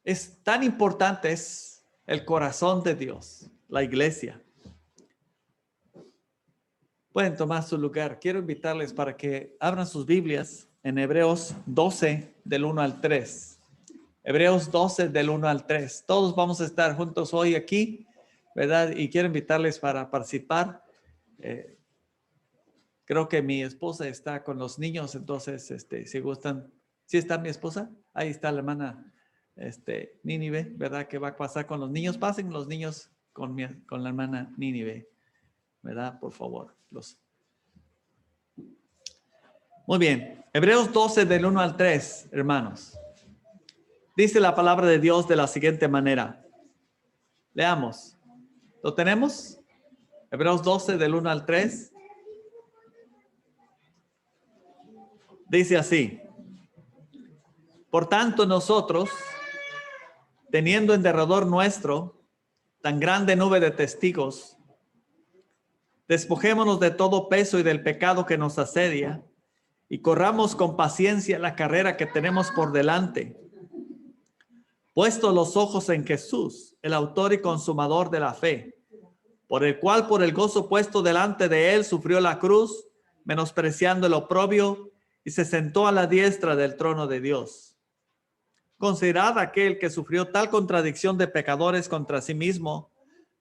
Es tan importante, es el corazón de Dios, la iglesia. Pueden tomar su lugar. Quiero invitarles para que abran sus Biblias en Hebreos 12, del 1 al 3. Hebreos 12, del 1 al 3. Todos vamos a estar juntos hoy aquí, ¿verdad? Y quiero invitarles para participar. Creo que mi esposa está con los niños, entonces, si gustan. ¿Sí está mi esposa? Ahí está la hermana Nínive, ¿verdad? Que va a pasar con los niños. Pasen los niños con la hermana Nínive, ¿verdad? Por favor. Muy bien. Hebreos 12, del 1 al 3, hermanos. Dice la palabra de Dios de la siguiente manera. Leamos. ¿Lo tenemos? Hebreos 12, del 1 al 3. Dice así. Por tanto, nosotros, teniendo en derredor nuestro tan grande nube de testigos, despojémonos de todo peso y del pecado que nos asedia y corramos con paciencia la carrera que tenemos por delante. Puestos los ojos en Jesús, el autor y consumador de la fe, por el cual por el gozo puesto delante de él sufrió la cruz, menospreciando el oprobio, y se sentó a la diestra del trono de Dios. Considerad aquel que sufrió tal contradicción de pecadores contra sí mismo,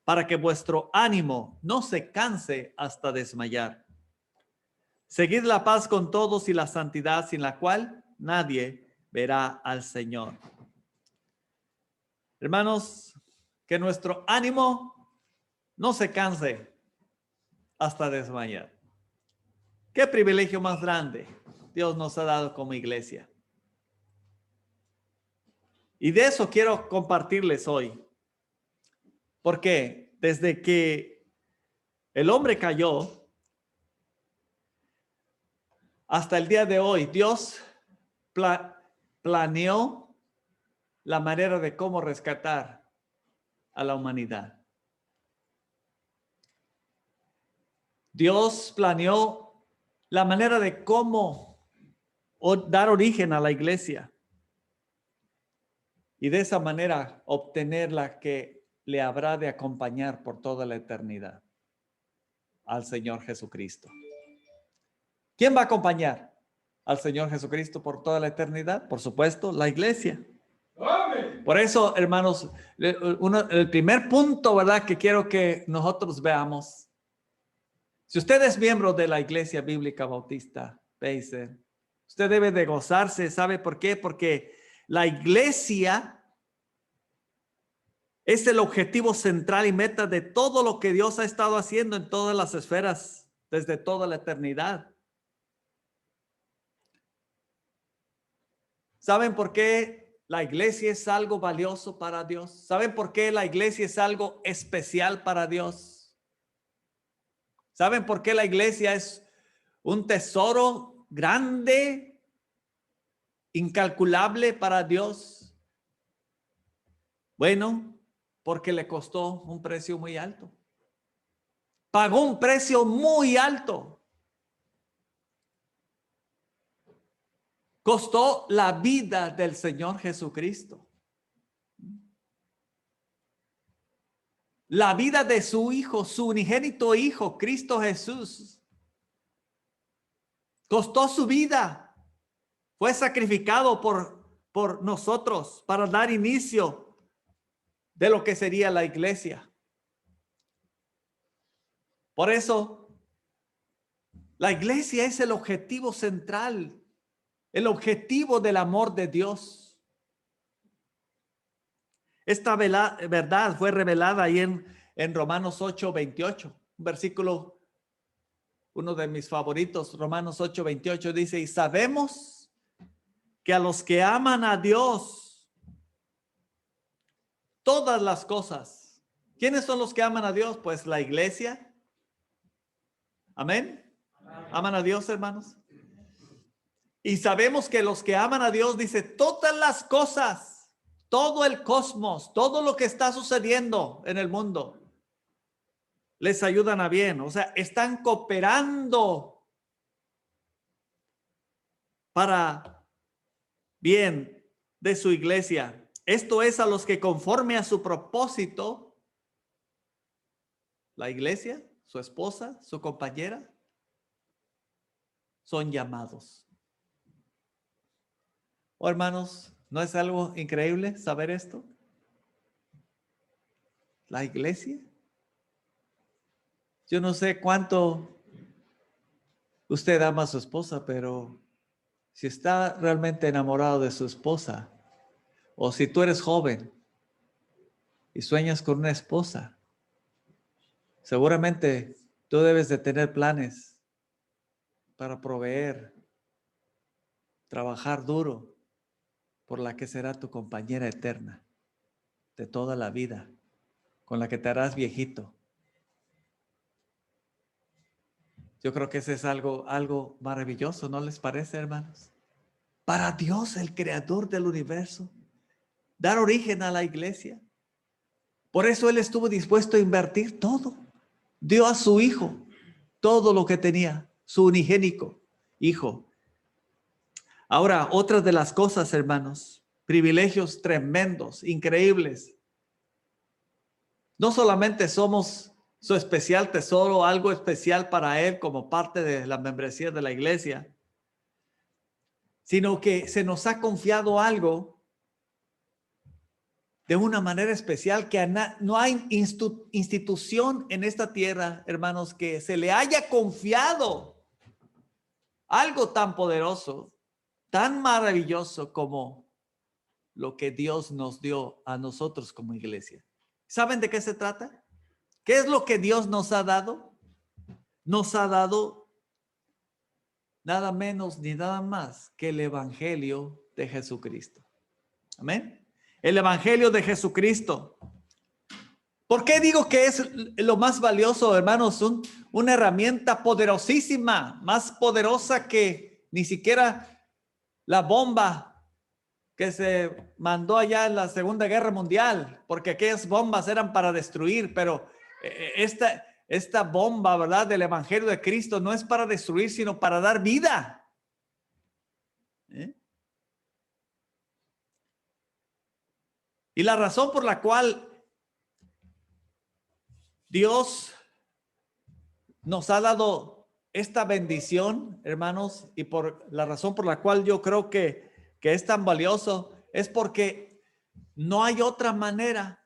para que vuestro ánimo no se canse hasta desmayar. Seguid la paz con todos y la santidad, sin la cual nadie verá al Señor. Hermanos, que nuestro ánimo no se canse hasta desmayar. ¿Qué privilegio más grande Dios nos ha dado como iglesia? Y de eso quiero compartirles hoy. Porque desde que el hombre cayó hasta el día de hoy, Dios planeó la manera de cómo rescatar a la humanidad. Dios planeó la manera de cómo dar origen a la iglesia. Y de esa manera obtener la que le habrá de acompañar por toda la eternidad al Señor Jesucristo. ¿Quién va a acompañar al Señor Jesucristo por toda la eternidad? Por supuesto, la iglesia. ¡Amén! Por eso, hermanos, el primer punto, ¿verdad?, que quiero que nosotros veamos. Si usted es miembro de la Iglesia Bíblica Bautista Beiser, usted debe de gozarse. ¿Sabe por qué? Porque la iglesia Es el objetivo central y meta de todo lo que Dios ha estado haciendo en todas las esferas desde toda la eternidad. ¿Saben por qué la iglesia es algo valioso para Dios? ¿Saben por qué la iglesia es algo especial para Dios? ¿Saben por qué la iglesia es un tesoro grande, incalculable para Dios? Bueno, porque le costó un precio muy alto. Pagó un precio muy alto. Costó la vida del Señor Jesucristo. La vida de su Hijo, su unigénito Hijo, Cristo Jesús. Costó su vida. Fue sacrificado por nosotros para dar inicio de lo que sería la iglesia. Por eso, la iglesia es el objetivo central, el objetivo del amor de Dios. Esta verdad fue revelada ahí en Romanos 8:28, un versículo, uno de mis favoritos. Romanos 8:28 dice: y sabemos que a los que aman a Dios, todas las cosas. ¿Quiénes son los que aman a Dios? Pues la iglesia. Amén. ¿Aman a Dios, hermanos? Y sabemos que los que aman a Dios, dice, todas las cosas, todo el cosmos, todo lo que está sucediendo en el mundo, les ayudan a bien. O sea, están cooperando para bien de su iglesia. Esto es a los que conforme a su propósito, la iglesia, su esposa, su compañera, son llamados. Oh, hermanos, ¿no es algo increíble saber esto? La iglesia. Yo no sé cuánto usted ama a su esposa, pero si está realmente enamorado de su esposa, o si tú eres joven y sueñas con una esposa, seguramente tú debes de tener planes para proveer, trabajar duro por la que será tu compañera eterna de toda la vida, con la que te harás viejito. Yo creo que ese es algo maravilloso, ¿no les parece, hermanos? Para Dios, el creador del universo, dar origen a la iglesia. Por eso Él estuvo dispuesto a invertir todo. Dio a su Hijo todo lo que tenía, su unigénico Hijo. Ahora, otra de las cosas, hermanos, privilegios tremendos, increíbles. No solamente somos su especial tesoro, algo especial para Él como parte de la membresía de la iglesia, sino que se nos ha confiado algo de una manera especial que no hay institución en esta tierra, hermanos, que se le haya confiado algo tan poderoso, tan maravilloso como lo que Dios nos dio a nosotros como iglesia. ¿Saben de qué se trata? ¿Qué es lo que Dios nos ha dado? Nos ha dado nada menos ni nada más que el evangelio de Jesucristo. Amén. El evangelio de Jesucristo. ¿Por qué digo que es lo más valioso, hermanos? Una herramienta poderosísima, más poderosa que ni siquiera la bomba que se mandó allá en la Segunda Guerra Mundial, porque aquellas bombas eran para destruir, pero esta bomba, ¿verdad?, del evangelio de Cristo no es para destruir, sino para dar vida. Y la razón por la cual Dios nos ha dado esta bendición, hermanos, y por la razón por la cual yo creo que es tan valioso, es porque no hay otra manera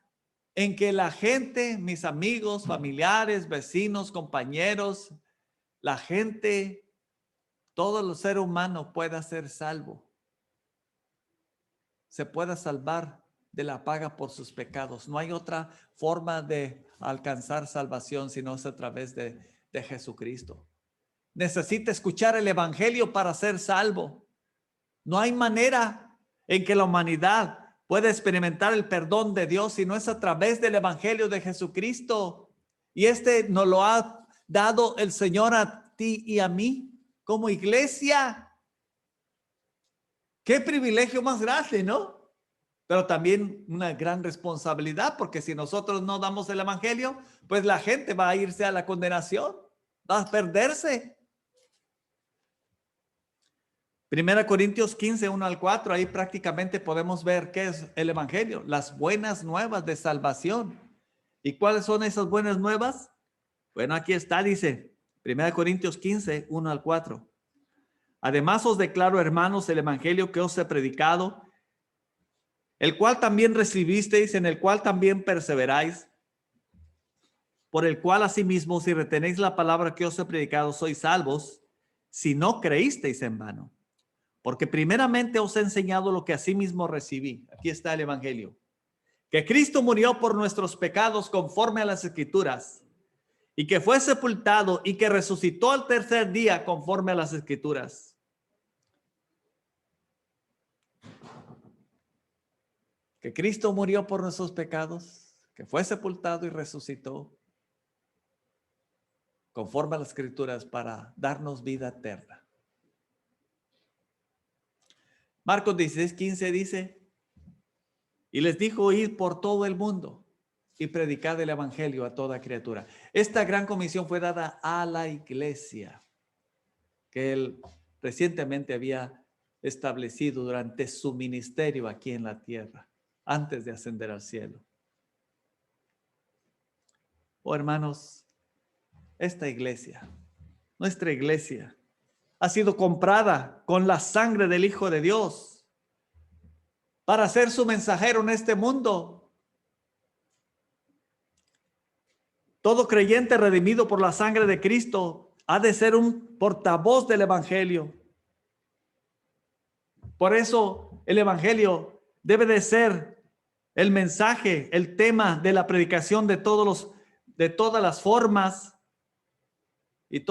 en que la gente, mis amigos, familiares, vecinos, compañeros, la gente, todo el ser humano pueda ser salvo, se pueda salvar de la paga por sus pecados. No hay otra forma de alcanzar salvación sino es a través de Jesucristo. Necesita escuchar el evangelio para ser salvo. No hay manera en que la humanidad pueda experimentar el perdón de Dios si no es a través del evangelio de Jesucristo. Y nos lo ha dado el Señor a ti y a mí como iglesia. Qué privilegio más grande, ¿no? Pero también una gran responsabilidad, porque si nosotros no damos el evangelio, pues la gente va a irse a la condenación, va a perderse. 1 Corintios 15, 1 al 4, ahí prácticamente podemos ver qué es el evangelio, las buenas nuevas de salvación. ¿Y cuáles son esas buenas nuevas? Bueno, aquí está, dice 1 Corintios 15, 1 al 4. Además os declaro, hermanos, el evangelio que os he predicado, el cual también recibisteis, en el cual también perseveráis, por el cual asimismo, si retenéis la palabra que os he predicado, sois salvos, si no creísteis en vano. Porque primeramente os he enseñado lo que asimismo recibí. Aquí está el evangelio. Que Cristo murió por nuestros pecados conforme a las Escrituras, y que fue sepultado y que resucitó al tercer día conforme a las Escrituras. Que Cristo murió por nuestros pecados, que fue sepultado y resucitó conforme a las Escrituras para darnos vida eterna. Marcos 16, 15 dice, y les dijo, id por todo el mundo y predicad el evangelio a toda criatura. Esta gran comisión fue dada a la iglesia que él recientemente había establecido durante su ministerio aquí en la tierra, antes de ascender al cielo. Oh, hermanos, esta iglesia, nuestra iglesia, ha sido comprada con la sangre del Hijo de Dios para ser su mensajero en este mundo. Todo creyente redimido por la sangre de Cristo ha de ser un portavoz del evangelio. Por eso el evangelio debe de ser el mensaje, el tema de la predicación de todas las formas y de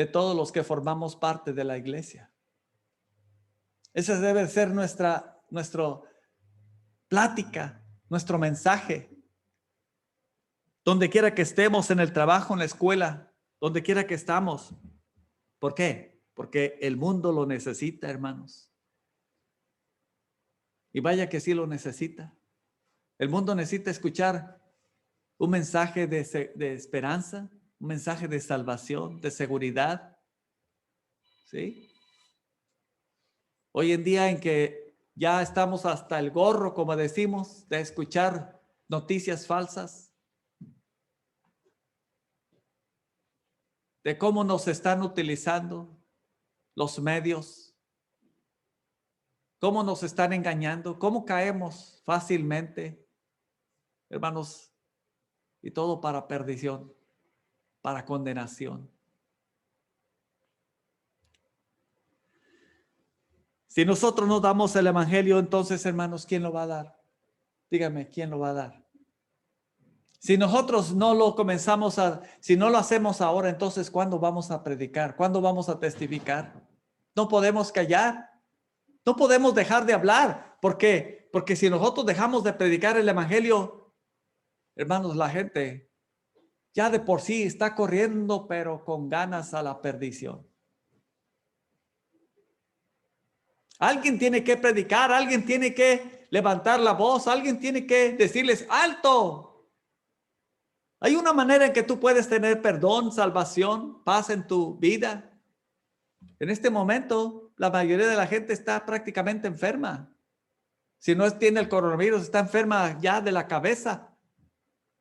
todos los que formamos parte de la iglesia. Esa debe ser nuestra plática, nuestro mensaje. Donde quiera que estemos, en el trabajo, en la escuela, donde quiera que estamos. ¿Por qué? Porque el mundo lo necesita, hermanos. Y vaya que sí lo necesita. El mundo necesita escuchar un mensaje de esperanza, un mensaje de salvación, de seguridad. ¿Sí? Hoy en día en que ya estamos hasta el gorro, como decimos, de escuchar noticias falsas, de cómo nos están utilizando los medios, cómo nos están engañando, cómo caemos fácilmente, hermanos, y todo para perdición, para condenación. Si nosotros no damos el evangelio, entonces, hermanos, ¿quién lo va a dar? Dígame, ¿quién lo va a dar? Si nosotros no lo si no lo hacemos ahora, entonces, ¿cuándo vamos a predicar? ¿Cuándo vamos a testificar? No podemos callar. No podemos dejar de hablar. ¿Por qué? Porque si nosotros dejamos de predicar el evangelio, hermanos, la gente ya de por sí está corriendo, pero con ganas a la perdición. Alguien tiene que predicar, alguien tiene que levantar la voz, alguien tiene que decirles, ¡alto! Hay una manera en que tú puedes tener perdón, salvación, paz en tu vida. En este momento, la mayoría de la gente está prácticamente enferma. Si no tiene el coronavirus, está enferma ya de la cabeza,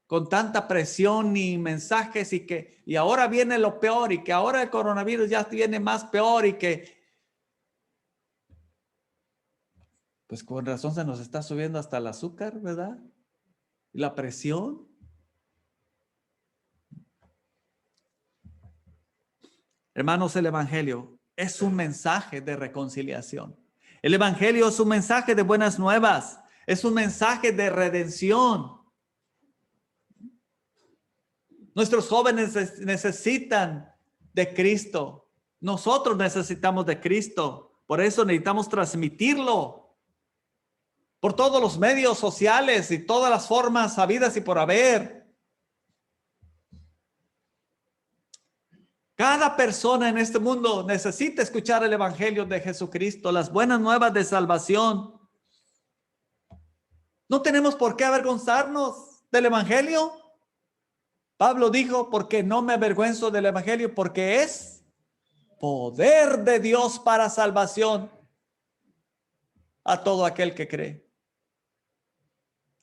con tanta presión y mensajes y ahora viene lo peor y que ahora el coronavirus ya viene más peor y que pues con razón se nos está subiendo hasta el azúcar, ¿verdad? Y la presión. Hermanos, el evangelio es un mensaje de reconciliación. El evangelio es un mensaje de buenas nuevas. Es un mensaje de redención. Nuestros jóvenes necesitan de Cristo. Nosotros necesitamos de Cristo. Por eso necesitamos transmitirlo por todos los medios sociales y todas las formas habidas y por haber. Cada persona en este mundo necesita escuchar el evangelio de Jesucristo, las buenas nuevas de salvación. No tenemos por qué avergonzarnos del evangelio. Pablo dijo, porque no me avergüenzo del evangelio, porque es poder de Dios para salvación a todo aquel que cree.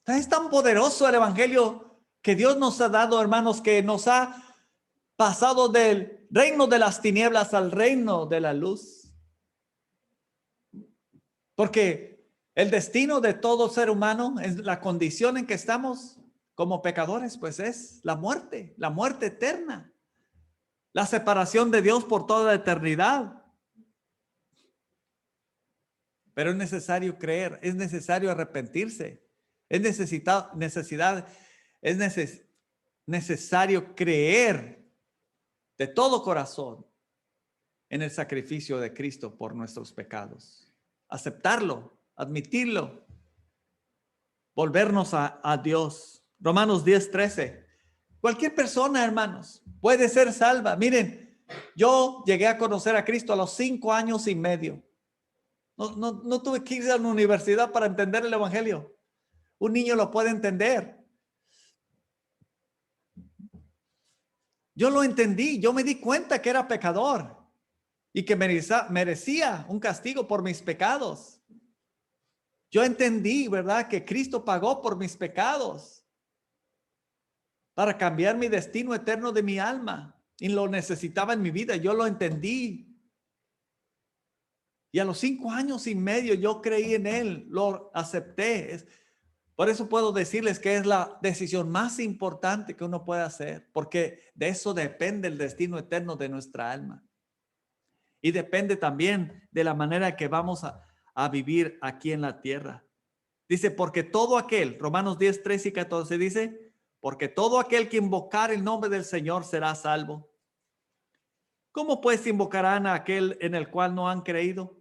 Es tan poderoso el evangelio que Dios nos ha dado, hermanos, que nos ha pasado del reino de las tinieblas al reino de la luz. Porque el destino de todo ser humano, en la condición en que estamos como pecadores, pues es la muerte eterna, la separación de Dios por toda la eternidad. Pero es necesario creer, es necesario arrepentirse, es necesario creer de todo corazón en el sacrificio de Cristo por nuestros pecados. Aceptarlo, admitirlo, volvernos a Dios. Romanos 10:13. Cualquier persona, hermanos, puede ser salva. Miren, yo llegué a conocer a Cristo a los 5 años y medio. No tuve que ir a la universidad para entender el evangelio. Un niño lo puede entender. Yo lo entendí, yo me di cuenta que era pecador y que merecía un castigo por mis pecados. Yo entendí, ¿verdad?, que Cristo pagó por mis pecados para cambiar mi destino eterno de mi alma y lo necesitaba en mi vida. Yo lo entendí. Y a los 5 años y medio yo creí en Él, lo acepté. Por eso puedo decirles que es la decisión más importante que uno puede hacer, porque de eso depende el destino eterno de nuestra alma. Y depende también de la manera que vamos a vivir aquí en la tierra. Dice, porque todo aquel, Romanos 10:13 y 14 dice, porque todo aquel que invocar el nombre del Señor será salvo. ¿Cómo pues invocarán a aquel en el cual no han creído?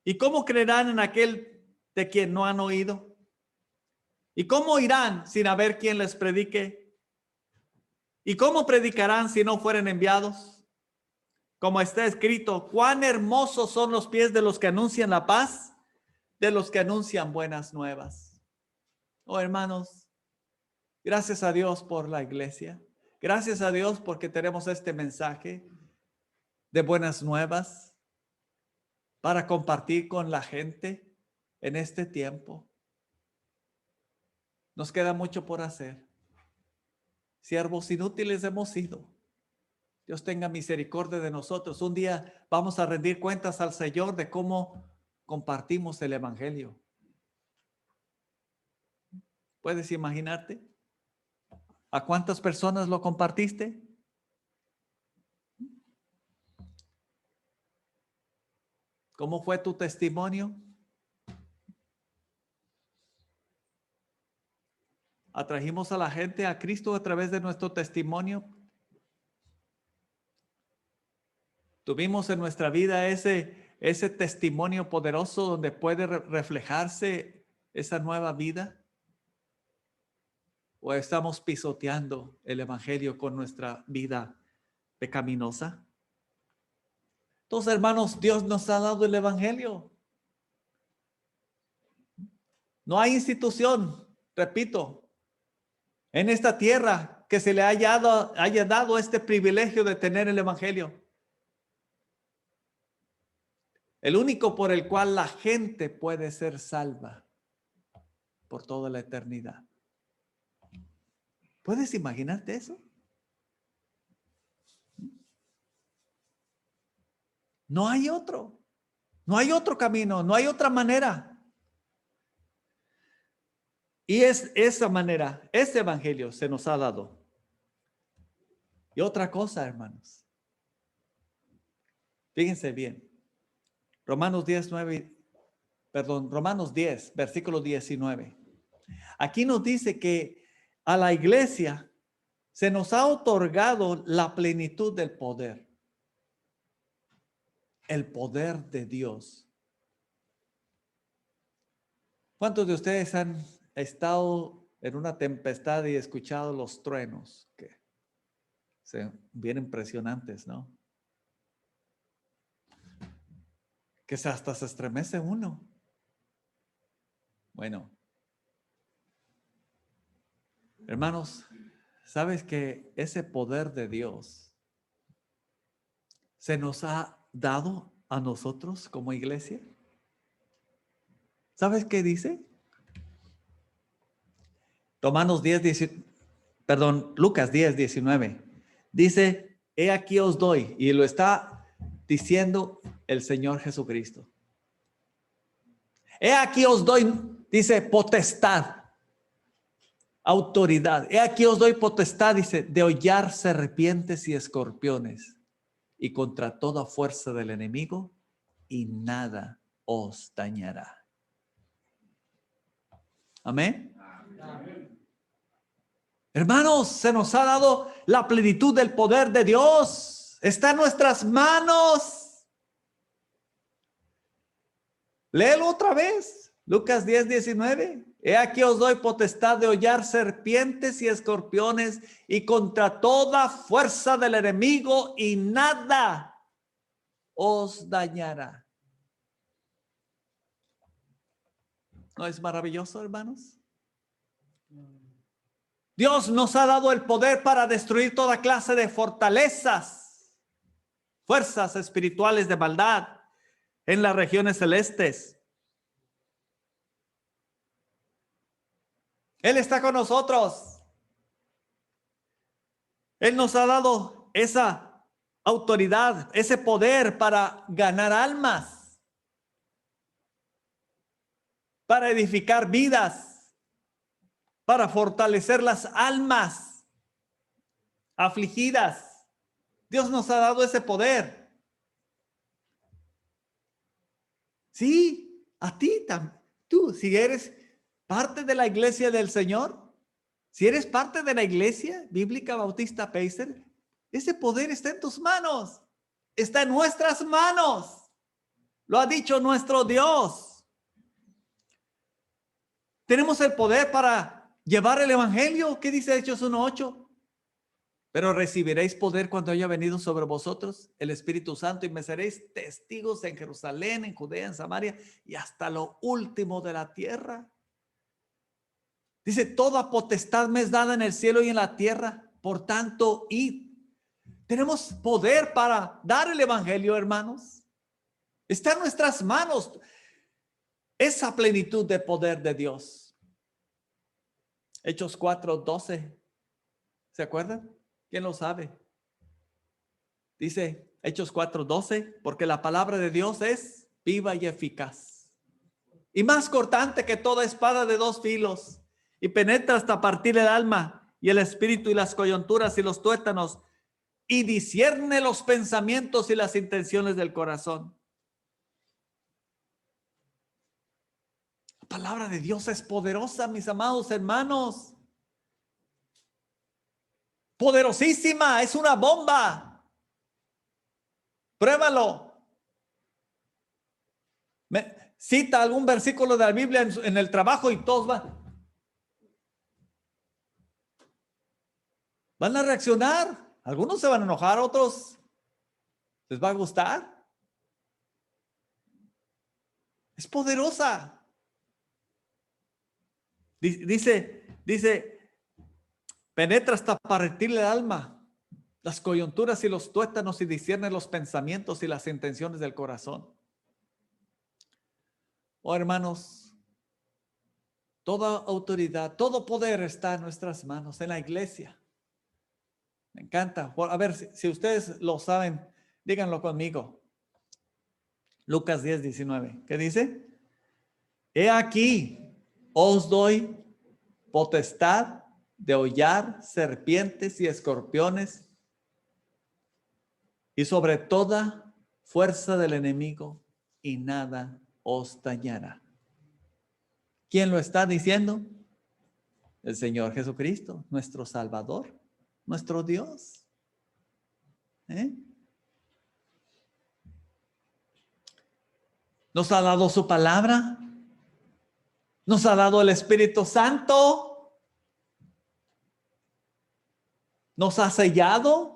¿Y cómo creerán en aquel de quien no han oído? ¿Y cómo irán sin haber quien les predique? ¿Y cómo predicarán si no fueren enviados? Como está escrito, cuán hermosos son los pies de los que anuncian la paz, de los que anuncian buenas nuevas. Oh, hermanos, gracias a Dios por la iglesia. Gracias a Dios porque tenemos este mensaje de buenas nuevas para compartir con la gente en este tiempo. Nos queda mucho por hacer. Siervos inútiles hemos sido. Dios tenga misericordia de nosotros. Un día vamos a rendir cuentas al Señor de cómo compartimos el evangelio. ¿Puedes imaginarte? ¿A cuántas personas lo compartiste? ¿Cómo fue tu testimonio? ¿Atrajimos a la gente a Cristo a través de nuestro testimonio? ¿Tuvimos en nuestra vida ese testimonio poderoso donde puede reflejarse esa nueva vida? ¿O estamos pisoteando el evangelio con nuestra vida pecaminosa? Entonces, hermanos, Dios nos ha dado el evangelio. No hay institución, repito, en esta tierra que se le haya dado este privilegio de tener el evangelio. El único por el cual la gente puede ser salva por toda la eternidad. ¿Puedes imaginarte eso? No hay otro. No hay otro camino, no hay otra manera. Y es esa manera, ese evangelio se nos ha dado. Y otra cosa, hermanos. Fíjense bien. Romanos 10, Romanos 10, versículo 19. Aquí nos dice que a la iglesia se nos ha otorgado la plenitud del poder. El poder de Dios. ¿Cuántos de ustedes han estado en una tempestad y escuchado los truenos? Que son bien impresionantes, ¿no? Que hasta se estremece uno. Bueno, hermanos, ¿sabes que ese poder de Dios se nos ha dado a nosotros como iglesia? ¿Sabes qué dice? Lucas 10, 19. Dice, he aquí os doy, y lo está diciendo el Señor Jesucristo. He aquí os doy, dice, potestad, autoridad. He aquí os doy potestad, dice, de hollar serpientes y escorpiones, y contra toda fuerza del enemigo, y nada os dañará. Amén. Amén. Hermanos, se nos ha dado la plenitud del poder de Dios. Está en nuestras manos. Léelo otra vez. Lucas 10, 19. He aquí os doy potestad de hollar serpientes y escorpiones y contra toda fuerza del enemigo, y nada os dañará. ¿No es maravilloso, hermanos? Dios nos ha dado el poder para destruir toda clase de fortalezas, fuerzas espirituales de maldad en las regiones celestes. Él está con nosotros. Él nos ha dado esa autoridad, ese poder para ganar almas, para edificar vidas, para fortalecer las almas afligidas. Dios nos ha dado ese poder. Sí, a ti también. Tú, si eres parte de la iglesia del Señor, si eres parte de la iglesia bíblica bautista Pacer, ese poder está en tus manos. Está en nuestras manos. Lo ha dicho nuestro Dios. Tenemos el poder para llevar el evangelio. ¿Qué dice Hechos 1:8? Pero recibiréis poder cuando haya venido sobre vosotros el Espíritu Santo, y me seréis testigos en Jerusalén, en Judea, en Samaria y hasta lo último de la tierra. Dice, toda potestad me es dada en el cielo y en la tierra. Por tanto, id. Tenemos poder para dar el evangelio, hermanos. Está en nuestras manos esa plenitud de poder de Dios. Hechos 4:12. ¿Se acuerdan? ¿Quién lo sabe? Dice Hechos 4:12, porque la palabra de Dios es viva y eficaz, y más cortante que toda espada de dos filos, y penetra hasta partir el alma y el espíritu y las coyunturas y los tuétanos, y discierne los pensamientos y las intenciones del corazón. La palabra de Dios es poderosa, mis amados hermanos. Poderosísima, es una bomba. Pruébalo. Cita algún versículo de la Biblia en el trabajo y todos van a reaccionar. Algunos se van a enojar, otros les va a gustar. Es poderosa. Dice, penetra hasta partirle el alma, las coyunturas y los tuétanos, y discierne los pensamientos y las intenciones del corazón. Oh, hermanos, toda autoridad, todo poder está en nuestras manos, en la iglesia. Me encanta. A ver, si ustedes lo saben, díganlo conmigo. Lucas 10, 19. ¿Qué dice? He aquí, os doy potestad de hollar serpientes y escorpiones, y sobre toda fuerza del enemigo, y nada os dañará. ¿Quién lo está diciendo? El Señor Jesucristo, nuestro Salvador, nuestro Dios. Nos ha dado su palabra. Nos ha dado el Espíritu Santo. Nos ha sellado.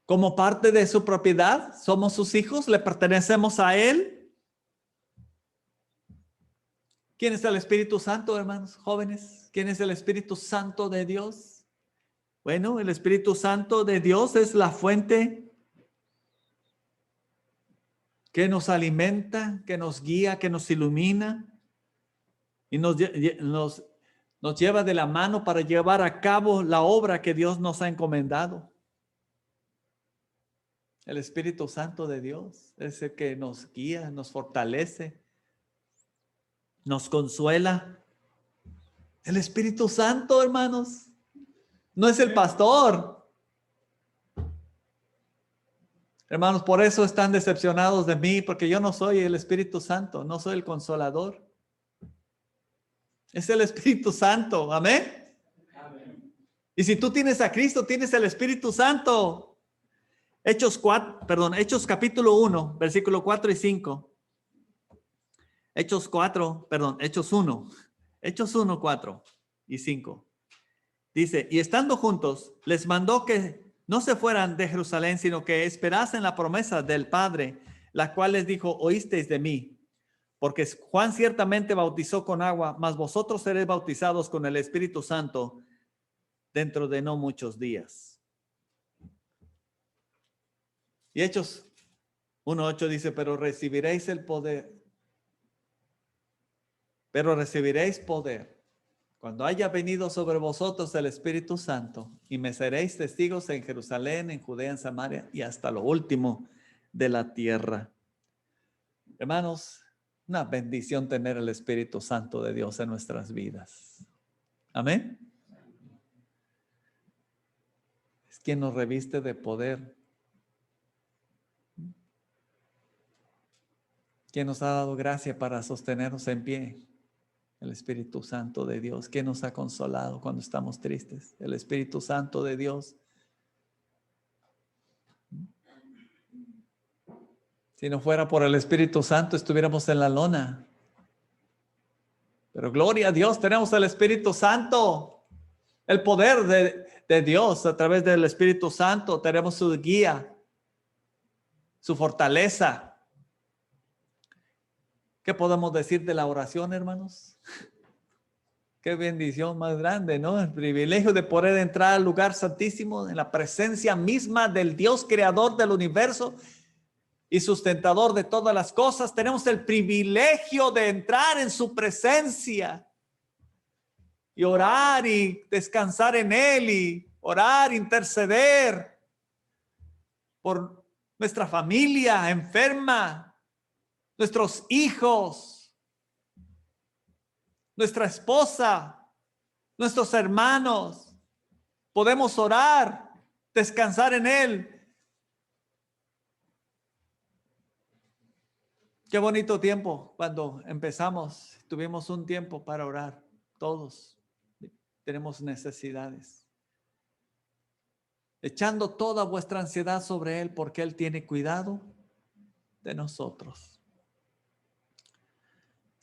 Como parte de su propiedad, somos sus hijos, le pertenecemos a Él. ¿Quién es el Espíritu Santo, hermanos jóvenes? ¿Quién es el Espíritu Santo de Dios? Bueno, el Espíritu Santo de Dios es la fuente que nos alimenta, que nos guía, que nos ilumina y nos lleva de la mano para llevar a cabo la obra que Dios nos ha encomendado. El Espíritu Santo de Dios es el que nos guía, nos fortalece, nos consuela. El Espíritu Santo, hermanos, no es el pastor. Hermanos, por eso están decepcionados de mí, porque yo no soy el Espíritu Santo, no soy el Consolador. Es el Espíritu Santo, amén. Amén. Y si tú tienes a Cristo, tienes el Espíritu Santo. Hechos capítulo 1, versículo 4 y 5. Hechos 1, 4 y 5. Dice, y estando juntos, les mandó que no se fueran de Jerusalén, sino que esperasen la promesa del Padre, la cual les dijo, oísteis de mí. Porque Juan ciertamente bautizó con agua, mas vosotros seréis bautizados con el Espíritu Santo dentro de no muchos días. Y Hechos 1:8 dice, pero recibiréis poder cuando haya venido sobre vosotros el Espíritu Santo, y me seréis testigos en Jerusalén, en Judea, en Samaria y hasta lo último de la tierra. Hermanos, una bendición tener el Espíritu Santo de Dios en nuestras vidas. Amén. Es quien nos reviste de poder. Quien nos ha dado gracia para sostenernos en pie. El Espíritu Santo de Dios. Quien nos ha consolado cuando estamos tristes. El Espíritu Santo de Dios. Si no fuera por el Espíritu Santo, estuviéramos en la lona. Pero gloria a Dios, tenemos el Espíritu Santo. El poder de Dios a través del Espíritu Santo. Tenemos su guía, su fortaleza. ¿Qué podemos decir de la oración, hermanos? Qué bendición más grande, ¿no? El privilegio de poder entrar al lugar santísimo en la presencia misma del Dios creador del universo y sustentador de todas las cosas. Tenemos el privilegio de entrar en su presencia y orar y descansar en Él y orar, interceder por nuestra familia enferma, nuestros hijos, nuestra esposa, nuestros hermanos. Podemos orar, descansar en Él. Qué bonito tiempo cuando empezamos. Tuvimos un tiempo para orar. Todos tenemos necesidades. Echando toda vuestra ansiedad sobre Él, porque Él tiene cuidado de nosotros.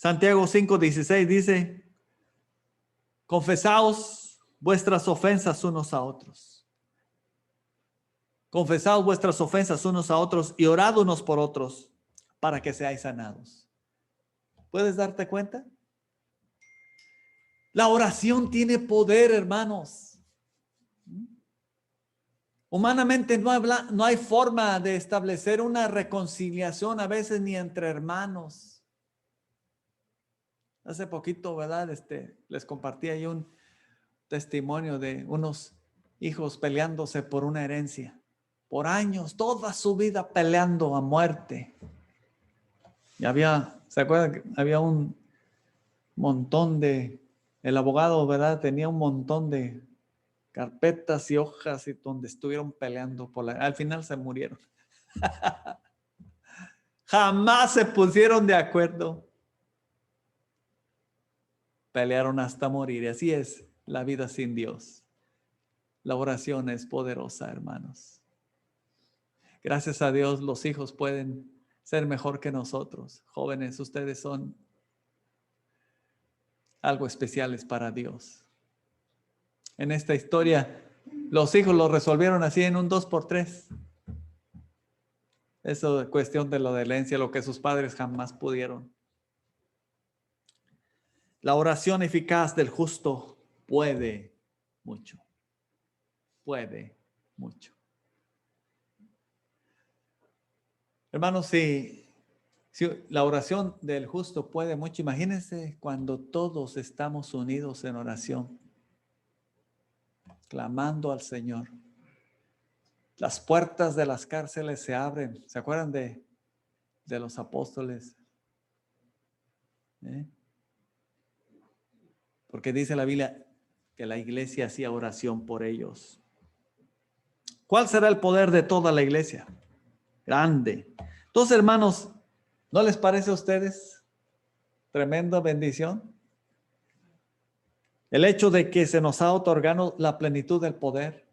Santiago 5:16 dice, confesaos vuestras ofensas unos a otros. Confesaos vuestras ofensas unos a otros y orad unos por otros para que seáis sanados. ¿Puedes darte cuenta? La oración tiene poder, hermanos. Humanamente no hay forma de establecer una reconciliación a veces ni entre hermanos. Hace poquito, ¿verdad? Les compartí ahí un testimonio de unos hijos peleándose por una herencia. Por años, toda su vida peleando a muerte. Y ¿se acuerdan que había un montón el abogado, ¿verdad? Tenía un montón de carpetas y hojas y donde estuvieron peleando al final se murieron. Jamás se pusieron de acuerdo. Pelearon hasta morir. Y así es la vida sin Dios. La oración es poderosa, hermanos. Gracias a Dios, los hijos pueden ser mejor que nosotros. Jóvenes, ustedes son algo especiales para Dios. En esta historia, los hijos lo resolvieron así en un 2x3. Eso es cuestión de la herencia, lo que sus padres jamás pudieron. La oración eficaz del justo puede mucho. Puede mucho. Hermanos, si la oración del justo puede mucho, imagínense cuando todos estamos unidos en oración, clamando al Señor. Las puertas de las cárceles se abren. ¿Se acuerdan de los apóstoles? Porque dice la Biblia que la iglesia hacía oración por ellos. ¿Cuál será el poder de toda la iglesia? Grande. Entonces, hermanos, ¿no les parece a ustedes tremenda bendición? El hecho de que se nos ha otorgado la plenitud del poder.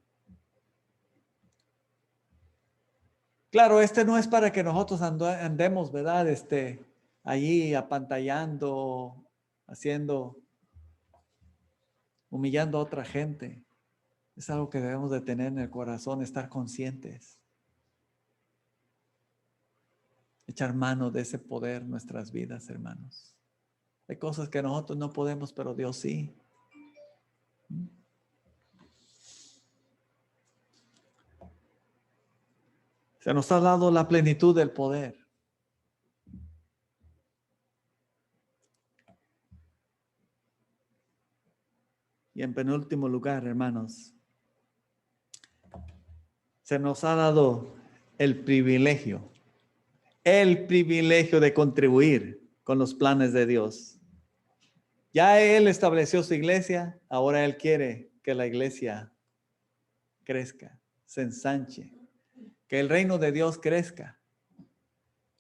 Claro, no es para que nosotros andemos, ¿verdad? Allí apantallando, humillando a otra gente. Es algo que debemos de tener en el corazón, estar conscientes. Echar mano de ese poder en nuestras vidas, hermanos. Hay cosas que nosotros no podemos, pero Dios sí. Se nos ha dado la plenitud del poder. Y en penúltimo lugar, hermanos, se nos ha dado el privilegio de contribuir con los planes de Dios. Ya Él estableció su iglesia, ahora Él quiere que la iglesia crezca, se ensanche, que el reino de Dios crezca.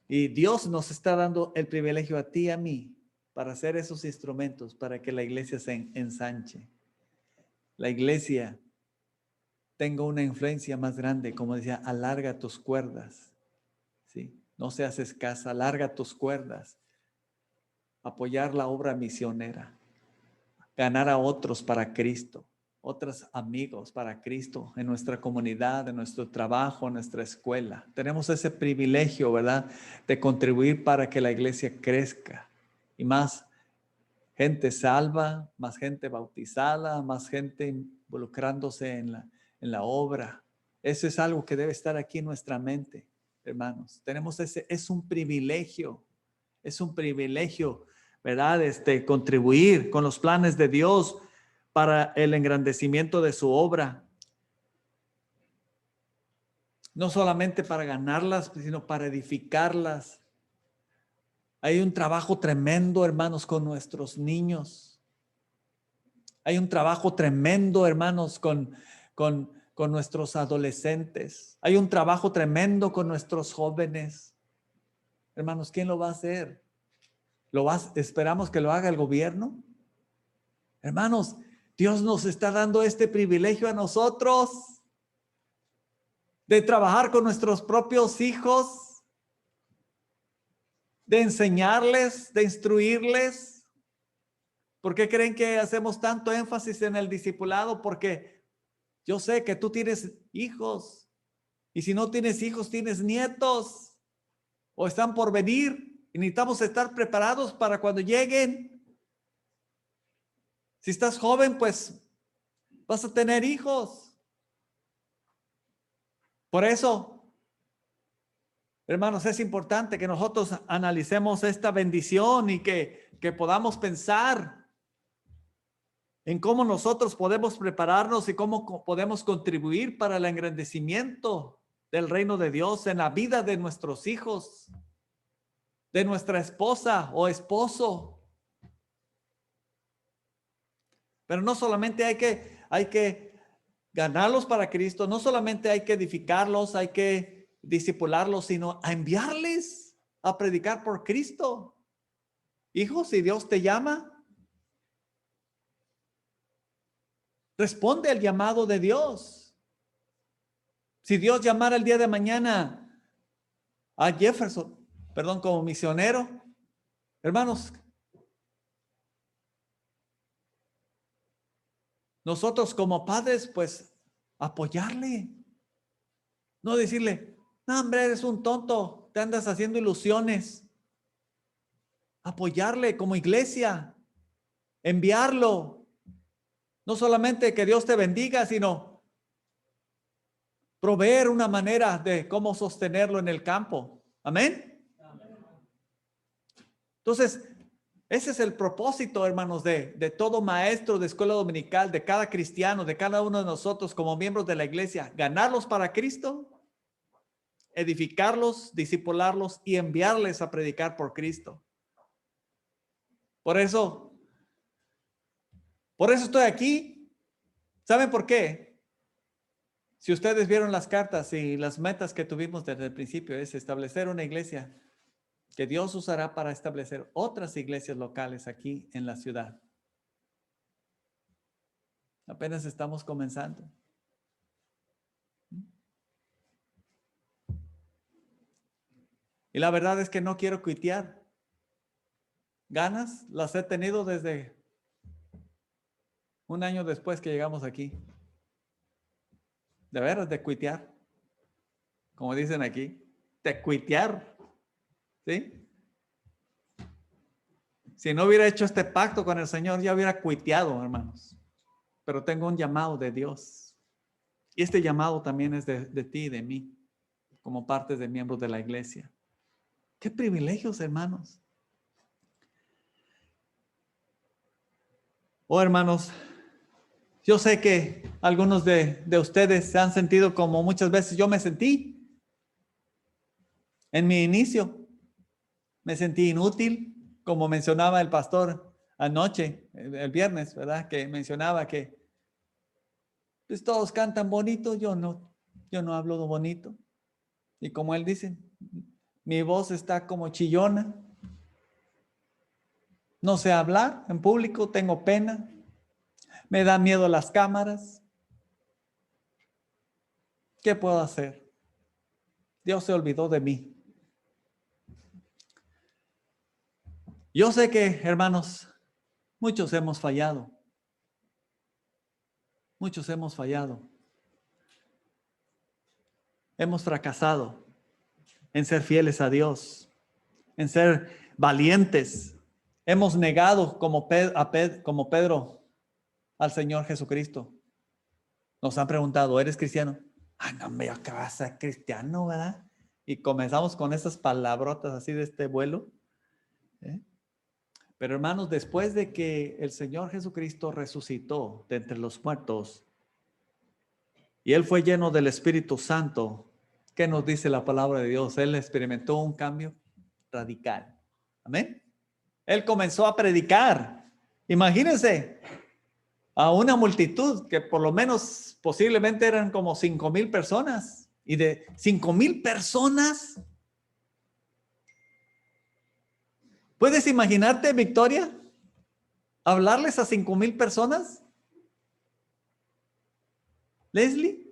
Y Dios nos está dando el privilegio a ti y a mí para ser esos instrumentos para que la iglesia se ensanche. La iglesia tenga una influencia más grande, como decía, alarga tus cuerdas, ¿sí? No seas escasa, alarga tus cuerdas. Apoyar la obra misionera, ganar a otros para Cristo, otros amigos para Cristo en nuestra comunidad, en nuestro trabajo, en nuestra escuela. Tenemos ese privilegio, ¿verdad?, de contribuir para que la iglesia crezca y más gente salva, más gente bautizada, más gente involucrándose en la obra. Eso es algo que debe estar aquí en nuestra mente, hermanos. Tenemos es un privilegio, ¿verdad? Contribuir con los planes de Dios para el engrandecimiento de su obra. No solamente para ganarlas, sino para edificarlas. Hay un trabajo tremendo, hermanos, con nuestros niños. Hay un trabajo tremendo, hermanos, con nuestros adolescentes. Hay un trabajo tremendo con nuestros jóvenes. Hermanos, ¿quién lo va a hacer? ¿Esperamos que lo haga el gobierno? Hermanos, Dios nos está dando este privilegio a nosotros de trabajar con nuestros propios hijos, de enseñarles, de instruirles. ¿Por qué creen que hacemos tanto énfasis en el discipulado? Porque yo sé que tú tienes hijos y si no tienes hijos, tienes nietos o están por venir. Y necesitamos estar preparados para cuando lleguen. Si estás joven, pues vas a tener hijos. Por eso, hermanos, es importante que nosotros analicemos esta bendición y que podamos pensar en cómo nosotros podemos prepararnos y cómo podemos contribuir para el engrandecimiento del reino de Dios en la vida de nuestros hijos, de nuestra esposa o esposo. Pero no solamente hay que ganarlos para Cristo, no solamente hay que edificarlos, hay que discipularlos, sino a enviarles a predicar por Cristo. Hijo, si Dios te llama, responde al llamado de Dios. Si Dios llamara el día de mañana a Jefferson, como misionero, hermanos, nosotros como padres, pues, apoyarle. No decirle, no, hombre, eres un tonto, te andas haciendo ilusiones. Apoyarle como iglesia, enviarlo. No solamente que Dios te bendiga, sino proveer una manera de cómo sostenerlo en el campo. Amén. Entonces, ese es el propósito, hermanos, de todo maestro de escuela dominical, de cada cristiano, de cada uno de nosotros como miembros de la iglesia, ganarlos para Cristo, edificarlos, discipularlos y enviarles a predicar por Cristo. Por eso estoy aquí. ¿Saben por qué? Si ustedes vieron las cartas y las metas que tuvimos desde el principio, es establecer una iglesia que Dios usará para establecer otras iglesias locales aquí en la ciudad. Apenas estamos comenzando. Y la verdad es que no quiero cuitear. Ganas las he tenido desde un año después que llegamos aquí. De veras, de cuitear. Como dicen aquí, de cuitear. ¿Sí? Si no hubiera hecho este pacto con el Señor, ya hubiera cuiteado, hermanos. Pero tengo un llamado de Dios. Y este llamado también es de ti y de mí, como parte de miembros de la iglesia. ¡Qué privilegios, hermanos! Oh, hermanos, yo sé que algunos de ustedes se han sentido como muchas veces yo me sentí. En mi inicio, me sentí inútil, como mencionaba el pastor anoche, el viernes, ¿verdad? Que mencionaba que pues todos cantan bonito, yo no hablo bonito. Y como él dice, mi voz está como chillona. No sé hablar en público, tengo pena. Me da miedo las cámaras. ¿Qué puedo hacer? Dios se olvidó de mí. Yo sé que, hermanos, muchos hemos fallado. Muchos hemos fallado. Hemos fracasado en ser fieles a Dios, en ser valientes. Hemos negado como Pedro al Señor Jesucristo. Nos han preguntado, ¿eres cristiano? No, me acabo de ser cristiano, ¿verdad? Y comenzamos con esas palabrotas así de este vuelo. Pero hermanos, después de que el Señor Jesucristo resucitó de entre los muertos y Él fue lleno del Espíritu Santo, ¿qué nos dice la palabra de Dios? Él experimentó un cambio radical. Amén. Él comenzó a predicar. Imagínense a una multitud que por lo menos posiblemente eran como 5,000 personas. Y de 5,000 personas, ¿puedes imaginarte, Victoria? ¿Hablarles a 5,000 personas? Leslie.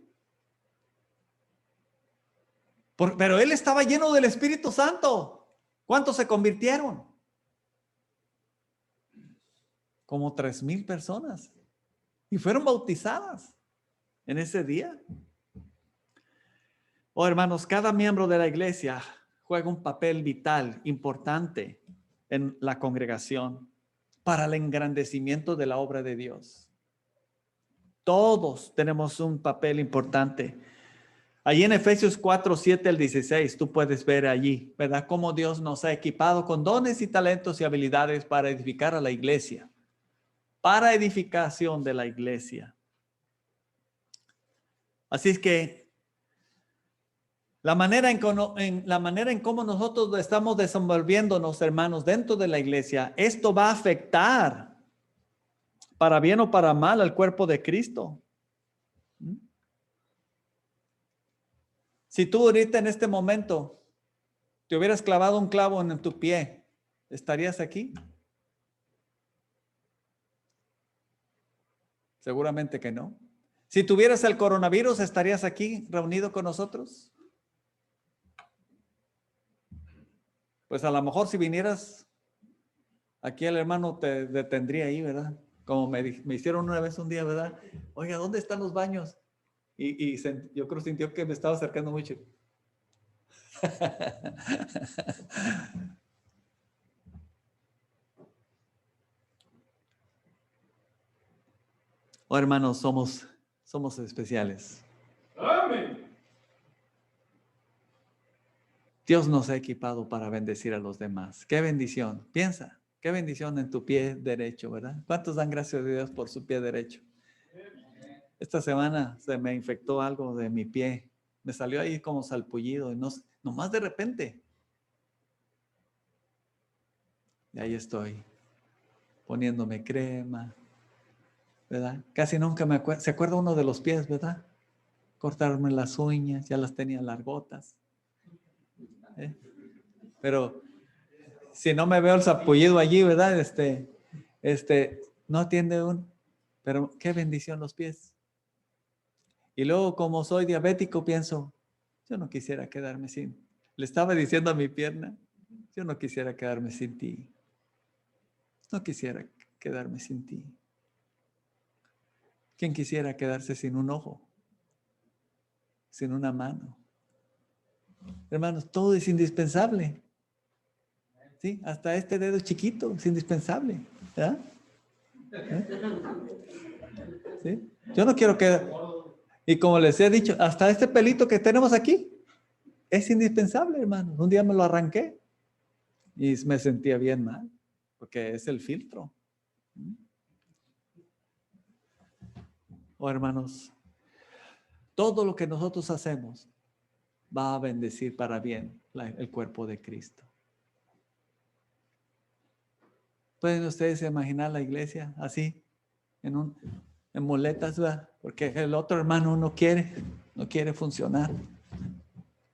Pero él estaba lleno del Espíritu Santo. ¿Cuántos se convirtieron? Como 3,000 personas. Y fueron bautizadas en ese día. Oh, hermanos, cada miembro de la iglesia juega un papel vital, importante en la congregación para el engrandecimiento de la obra de Dios. Todos tenemos un papel importante. Allí en Efesios 4, 7 al 16, tú puedes ver allí, ¿verdad? Cómo Dios nos ha equipado con dones y talentos y habilidades para edificar a la iglesia, para edificación de la iglesia. Así es que la manera en cómo nosotros estamos desenvolviéndonos, hermanos, dentro de la iglesia, esto va a afectar para bien o para mal al cuerpo de Cristo. Si tú ahorita en este momento te hubieras clavado un clavo en tu pie, ¿estarías aquí? Seguramente que no. Si tuvieras el coronavirus, ¿estarías aquí reunido con nosotros? Pues a lo mejor si vinieras, aquí el hermano te detendría ahí, ¿verdad? Como me hicieron una vez un día, ¿verdad? Oiga, ¿dónde están los baños? Y yo creo que sintió que me estaba acercando mucho. Oh, hermanos, somos especiales. Amén. Dios nos ha equipado para bendecir a los demás. Qué bendición. Piensa, qué bendición en tu pie derecho, ¿verdad? ¿Cuántos dan gracias a Dios por su pie derecho? Esta semana se me infectó algo de mi pie. Me salió ahí como salpullido y nomás de repente. Y ahí estoy, poniéndome crema, ¿verdad? Casi nunca me acuerdo. ¿Se acuerda uno de los pies, verdad? Cortarme las uñas, ya las tenía largotas. ¿Eh? Pero si no me veo el sapullido allí, ¿verdad? No atiende pero qué bendición los pies. Y luego, como soy diabético, pienso, yo no quisiera quedarme sin. Le estaba diciendo a mi pierna, yo no quisiera quedarme sin ti. No quisiera quedarme sin ti. ¿Quién quisiera quedarse sin un ojo? Sin una mano. Hermanos, todo es indispensable. ¿Sí? Hasta este dedo chiquito es indispensable. ¿Verdad? ¿Sí? Yo no quiero quedar. Y como les he dicho, hasta este pelito que tenemos aquí es indispensable, hermano. Un día me lo arranqué y me sentía bien mal, porque es el filtro. Oh, hermanos, todo lo que nosotros hacemos va a bendecir para bien el cuerpo de Cristo. ¿Pueden ustedes imaginar la iglesia así, en muletas, ¿verdad? Porque el otro hermano no quiere funcionar.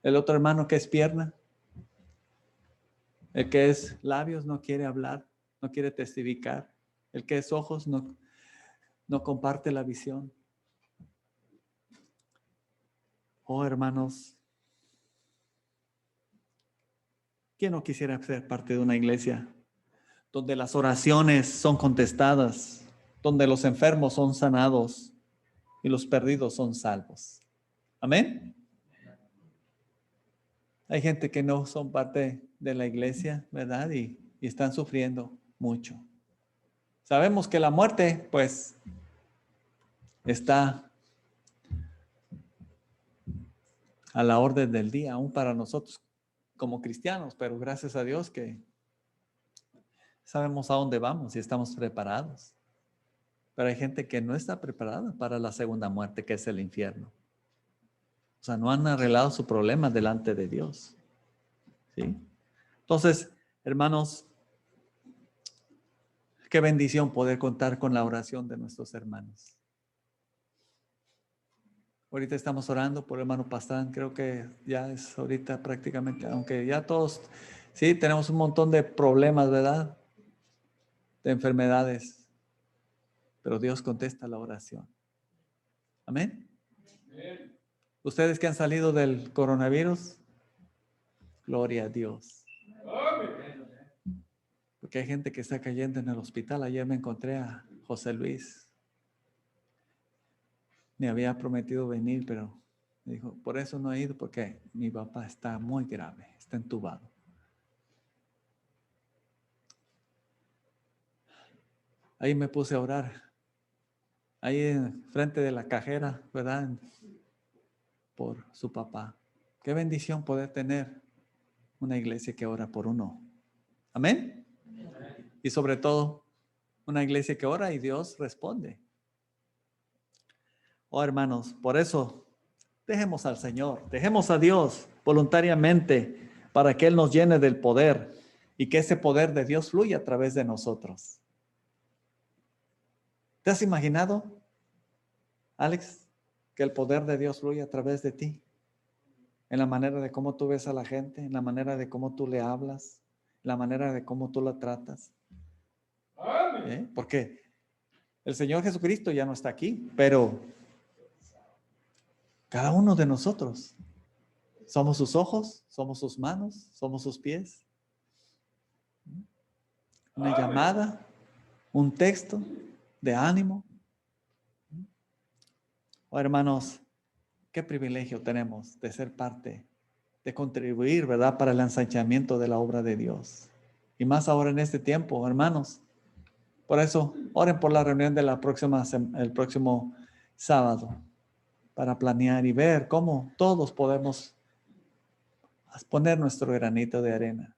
El otro hermano que es pierna, el que es labios no quiere hablar, no quiere testificar. El que es ojos no comparte la visión. Oh, hermanos, ¿quién no quisiera ser parte de una iglesia donde las oraciones son contestadas, donde los enfermos son sanados y los perdidos son salvos? Amén. Hay gente que no son parte de la iglesia, ¿verdad? Y están sufriendo mucho. Sabemos que la muerte, pues, está a la orden del día, aún para nosotros como cristianos, pero gracias a Dios que sabemos a dónde vamos y estamos preparados. Pero hay gente que no está preparada para la segunda muerte, que es el infierno. O sea, no han arreglado su problema delante de Dios. ¿Sí? Entonces, hermanos, qué bendición poder contar con la oración de nuestros hermanos. Ahorita estamos orando por el hermano Pastrán, creo que ya es ahorita prácticamente, aunque ya todos, sí, tenemos un montón de problemas, ¿verdad? De enfermedades, pero Dios contesta la oración. Amén. Amén. Ustedes que han salido del coronavirus, gloria a Dios. Amén. Porque hay gente que está cayendo en el hospital. Ayer me encontré a José Luis. Me había prometido venir, pero me dijo, por eso no he ido, porque mi papá está muy grave, está entubado. Ahí me puse a orar. Ahí en frente de la cajera, ¿verdad? Por su papá. Qué bendición poder tener una iglesia que ora por uno. Amén. Y sobre todo, una iglesia que ora y Dios responde. Oh, hermanos, por eso dejemos al Señor, dejemos a Dios voluntariamente para que Él nos llene del poder y que ese poder de Dios fluya a través de nosotros. ¿Te has imaginado, Alex, que el poder de Dios fluya a través de ti? en la manera de cómo tú ves a la gente, en la manera de cómo tú le hablas, en la manera de cómo tú la tratas. Porque el Señor Jesucristo ya no está aquí, pero cada uno de nosotros somos sus ojos, somos sus manos, somos sus pies. Una llamada, un texto de ánimo. Oh, hermanos, qué privilegio tenemos de ser parte, de contribuir, ¿verdad?, para el ensanchamiento de la obra de Dios. Y más ahora en este tiempo, hermanos. Por eso, oren por la reunión de el próximo sábado, para planear y ver cómo todos podemos poner nuestro granito de arena.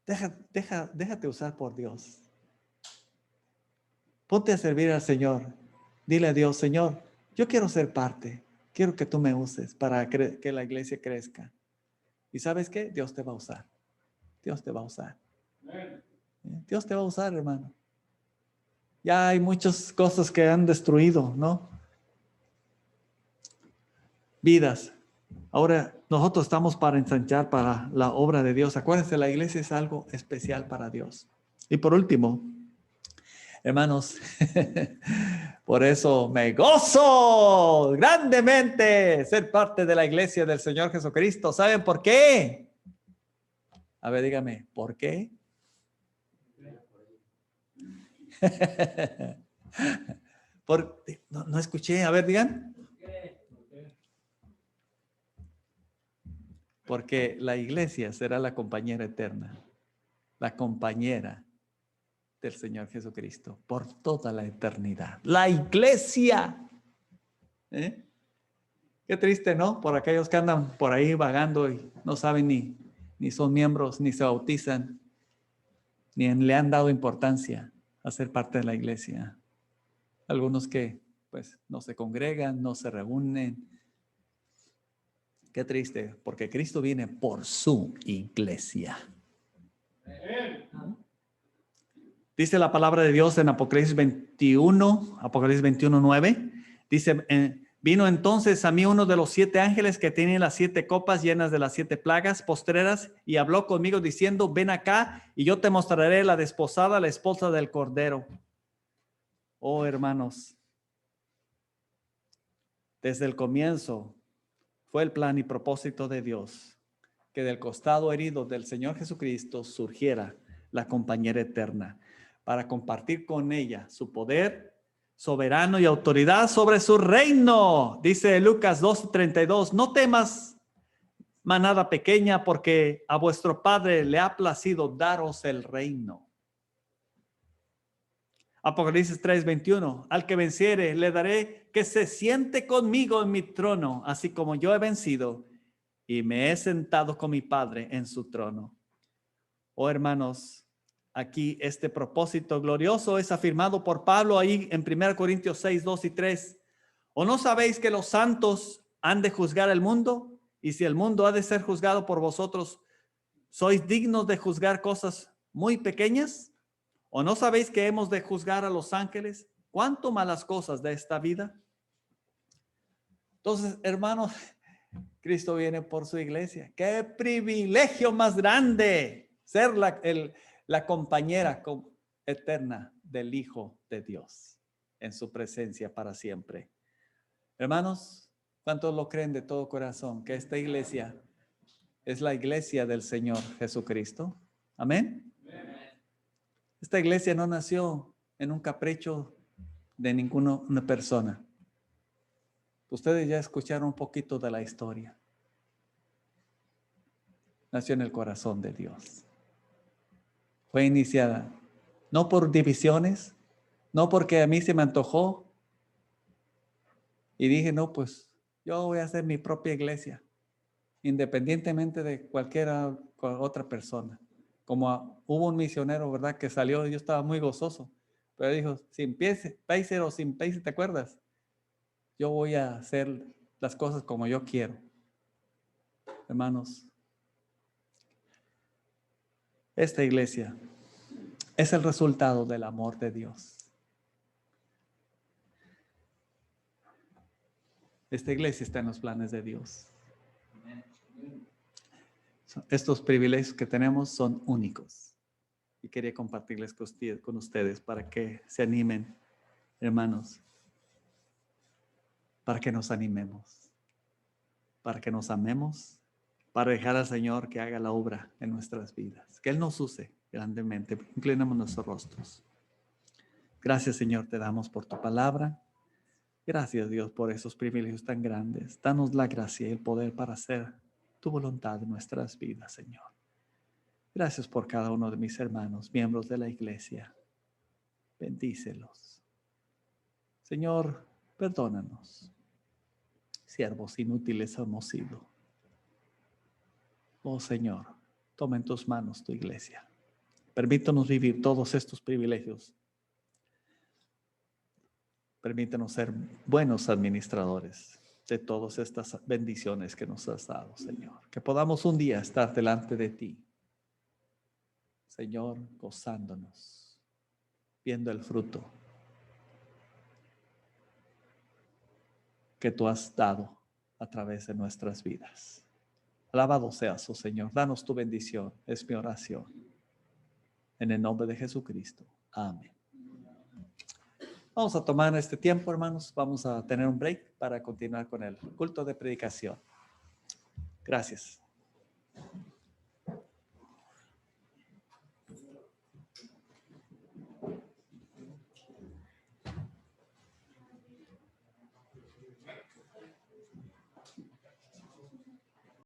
Déjate usar por Dios. Ponte a servir al Señor. Dile a Dios, Señor, yo quiero ser parte. Quiero que tú me uses para que la iglesia crezca. ¿Y sabes qué? Dios te va a usar. Dios te va a usar. Dios te va a usar, hermano. Ya hay muchas cosas que han destruido, ¿no? Vidas. Ahora nosotros estamos para ensanchar para la obra de Dios. Acuérdense, la iglesia es algo especial para Dios. Y por último, hermanos, por eso me gozo grandemente ser parte de la iglesia del Señor Jesucristo. ¿Saben por qué? A ver, dígame, ¿por qué? No escuché, a ver, digan. Porque la iglesia será la compañera eterna, la compañera del Señor Jesucristo por toda la eternidad. La iglesia. Qué triste, ¿no? Por aquellos que andan por ahí vagando y no saben ni son miembros, ni se bautizan, ni le han dado importancia a ser parte de la iglesia. Algunos que pues no se congregan, no se reúnen. Qué triste, porque Cristo viene por su iglesia. Dice la palabra de Dios en Apocalipsis 21:9. Dice, vino entonces a mí uno de los 7 ángeles que tienen las 7 copas llenas de las 7 plagas postreras y habló conmigo diciendo, ven acá y yo te mostraré la desposada, la esposa del Cordero. Oh, hermanos, desde el comienzo fue el plan y propósito de Dios que del costado herido del Señor Jesucristo surgiera la compañera eterna para compartir con ella su poder soberano y autoridad sobre su reino. Dice Lucas 12:32, no temas, manada pequeña, porque a vuestro Padre le ha placido daros el reino. Apocalipsis 3:21, al que venciere le daré que se siente conmigo en mi trono, así como yo he vencido y me he sentado con mi Padre en su trono. Oh, hermanos, aquí este propósito glorioso es afirmado por Pablo ahí en 1 Corintios 6:2-3. ¿O no sabéis que los santos han de juzgar el mundo? Y si el mundo ha de ser juzgado por vosotros, ¿sois dignos de juzgar cosas muy pequeñas? ¿O no sabéis que hemos de juzgar a los ángeles? ¿Cuánto más las cosas de esta vida? Entonces, hermanos, Cristo viene por su iglesia. ¡Qué privilegio más grande ser la compañera eterna del Hijo de Dios en su presencia para siempre! Hermanos, ¿cuántos lo creen de todo corazón que esta iglesia es la iglesia del Señor Jesucristo? Amén. Esta iglesia no nació en un capricho de una persona. Ustedes ya escucharon un poquito de la historia. Nació en el corazón de Dios. Fue iniciada no por divisiones, no porque a mí se me antojó y dije, no, pues yo voy a hacer mi propia iglesia, independientemente de cualquier otra persona. Como hubo un misionero, ¿verdad?, que salió, yo estaba muy gozoso, pero dijo, sin Paiser o sin Paiser, ¿te acuerdas? Yo voy a hacer las cosas como yo quiero. Hermanos, esta iglesia es el resultado del amor de Dios. Esta iglesia está en los planes de Dios. Estos privilegios que tenemos son únicos. Y quería compartirles con ustedes para que se animen, hermanos, para que nos animemos, para que nos amemos, para dejar al Señor que haga la obra en nuestras vidas, que Él nos use grandemente. Inclinamos nuestros rostros. Gracias, Señor, te damos por tu palabra. Gracias, Dios, por esos privilegios tan grandes. Danos la gracia y el poder para hacer tu voluntad en nuestras vidas, Señor. Gracias por cada uno de mis hermanos, miembros de la iglesia. Bendícelos. Señor, perdónanos. Siervos inútiles hemos sido. Oh Señor, toma en tus manos tu iglesia. Permítanos vivir todos estos privilegios. Permítanos ser buenos administradores de todas estas bendiciones que nos has dado, Señor. Que podamos un día estar delante de ti, Señor, gozándonos, viendo el fruto que tú has dado a través de nuestras vidas. Alabado seas, oh Señor. Danos tu bendición. Es mi oración. En el nombre de Jesucristo. Amén. Vamos a tomar este tiempo, hermanos. Vamos a tener un break para continuar con el culto de predicación. Gracias.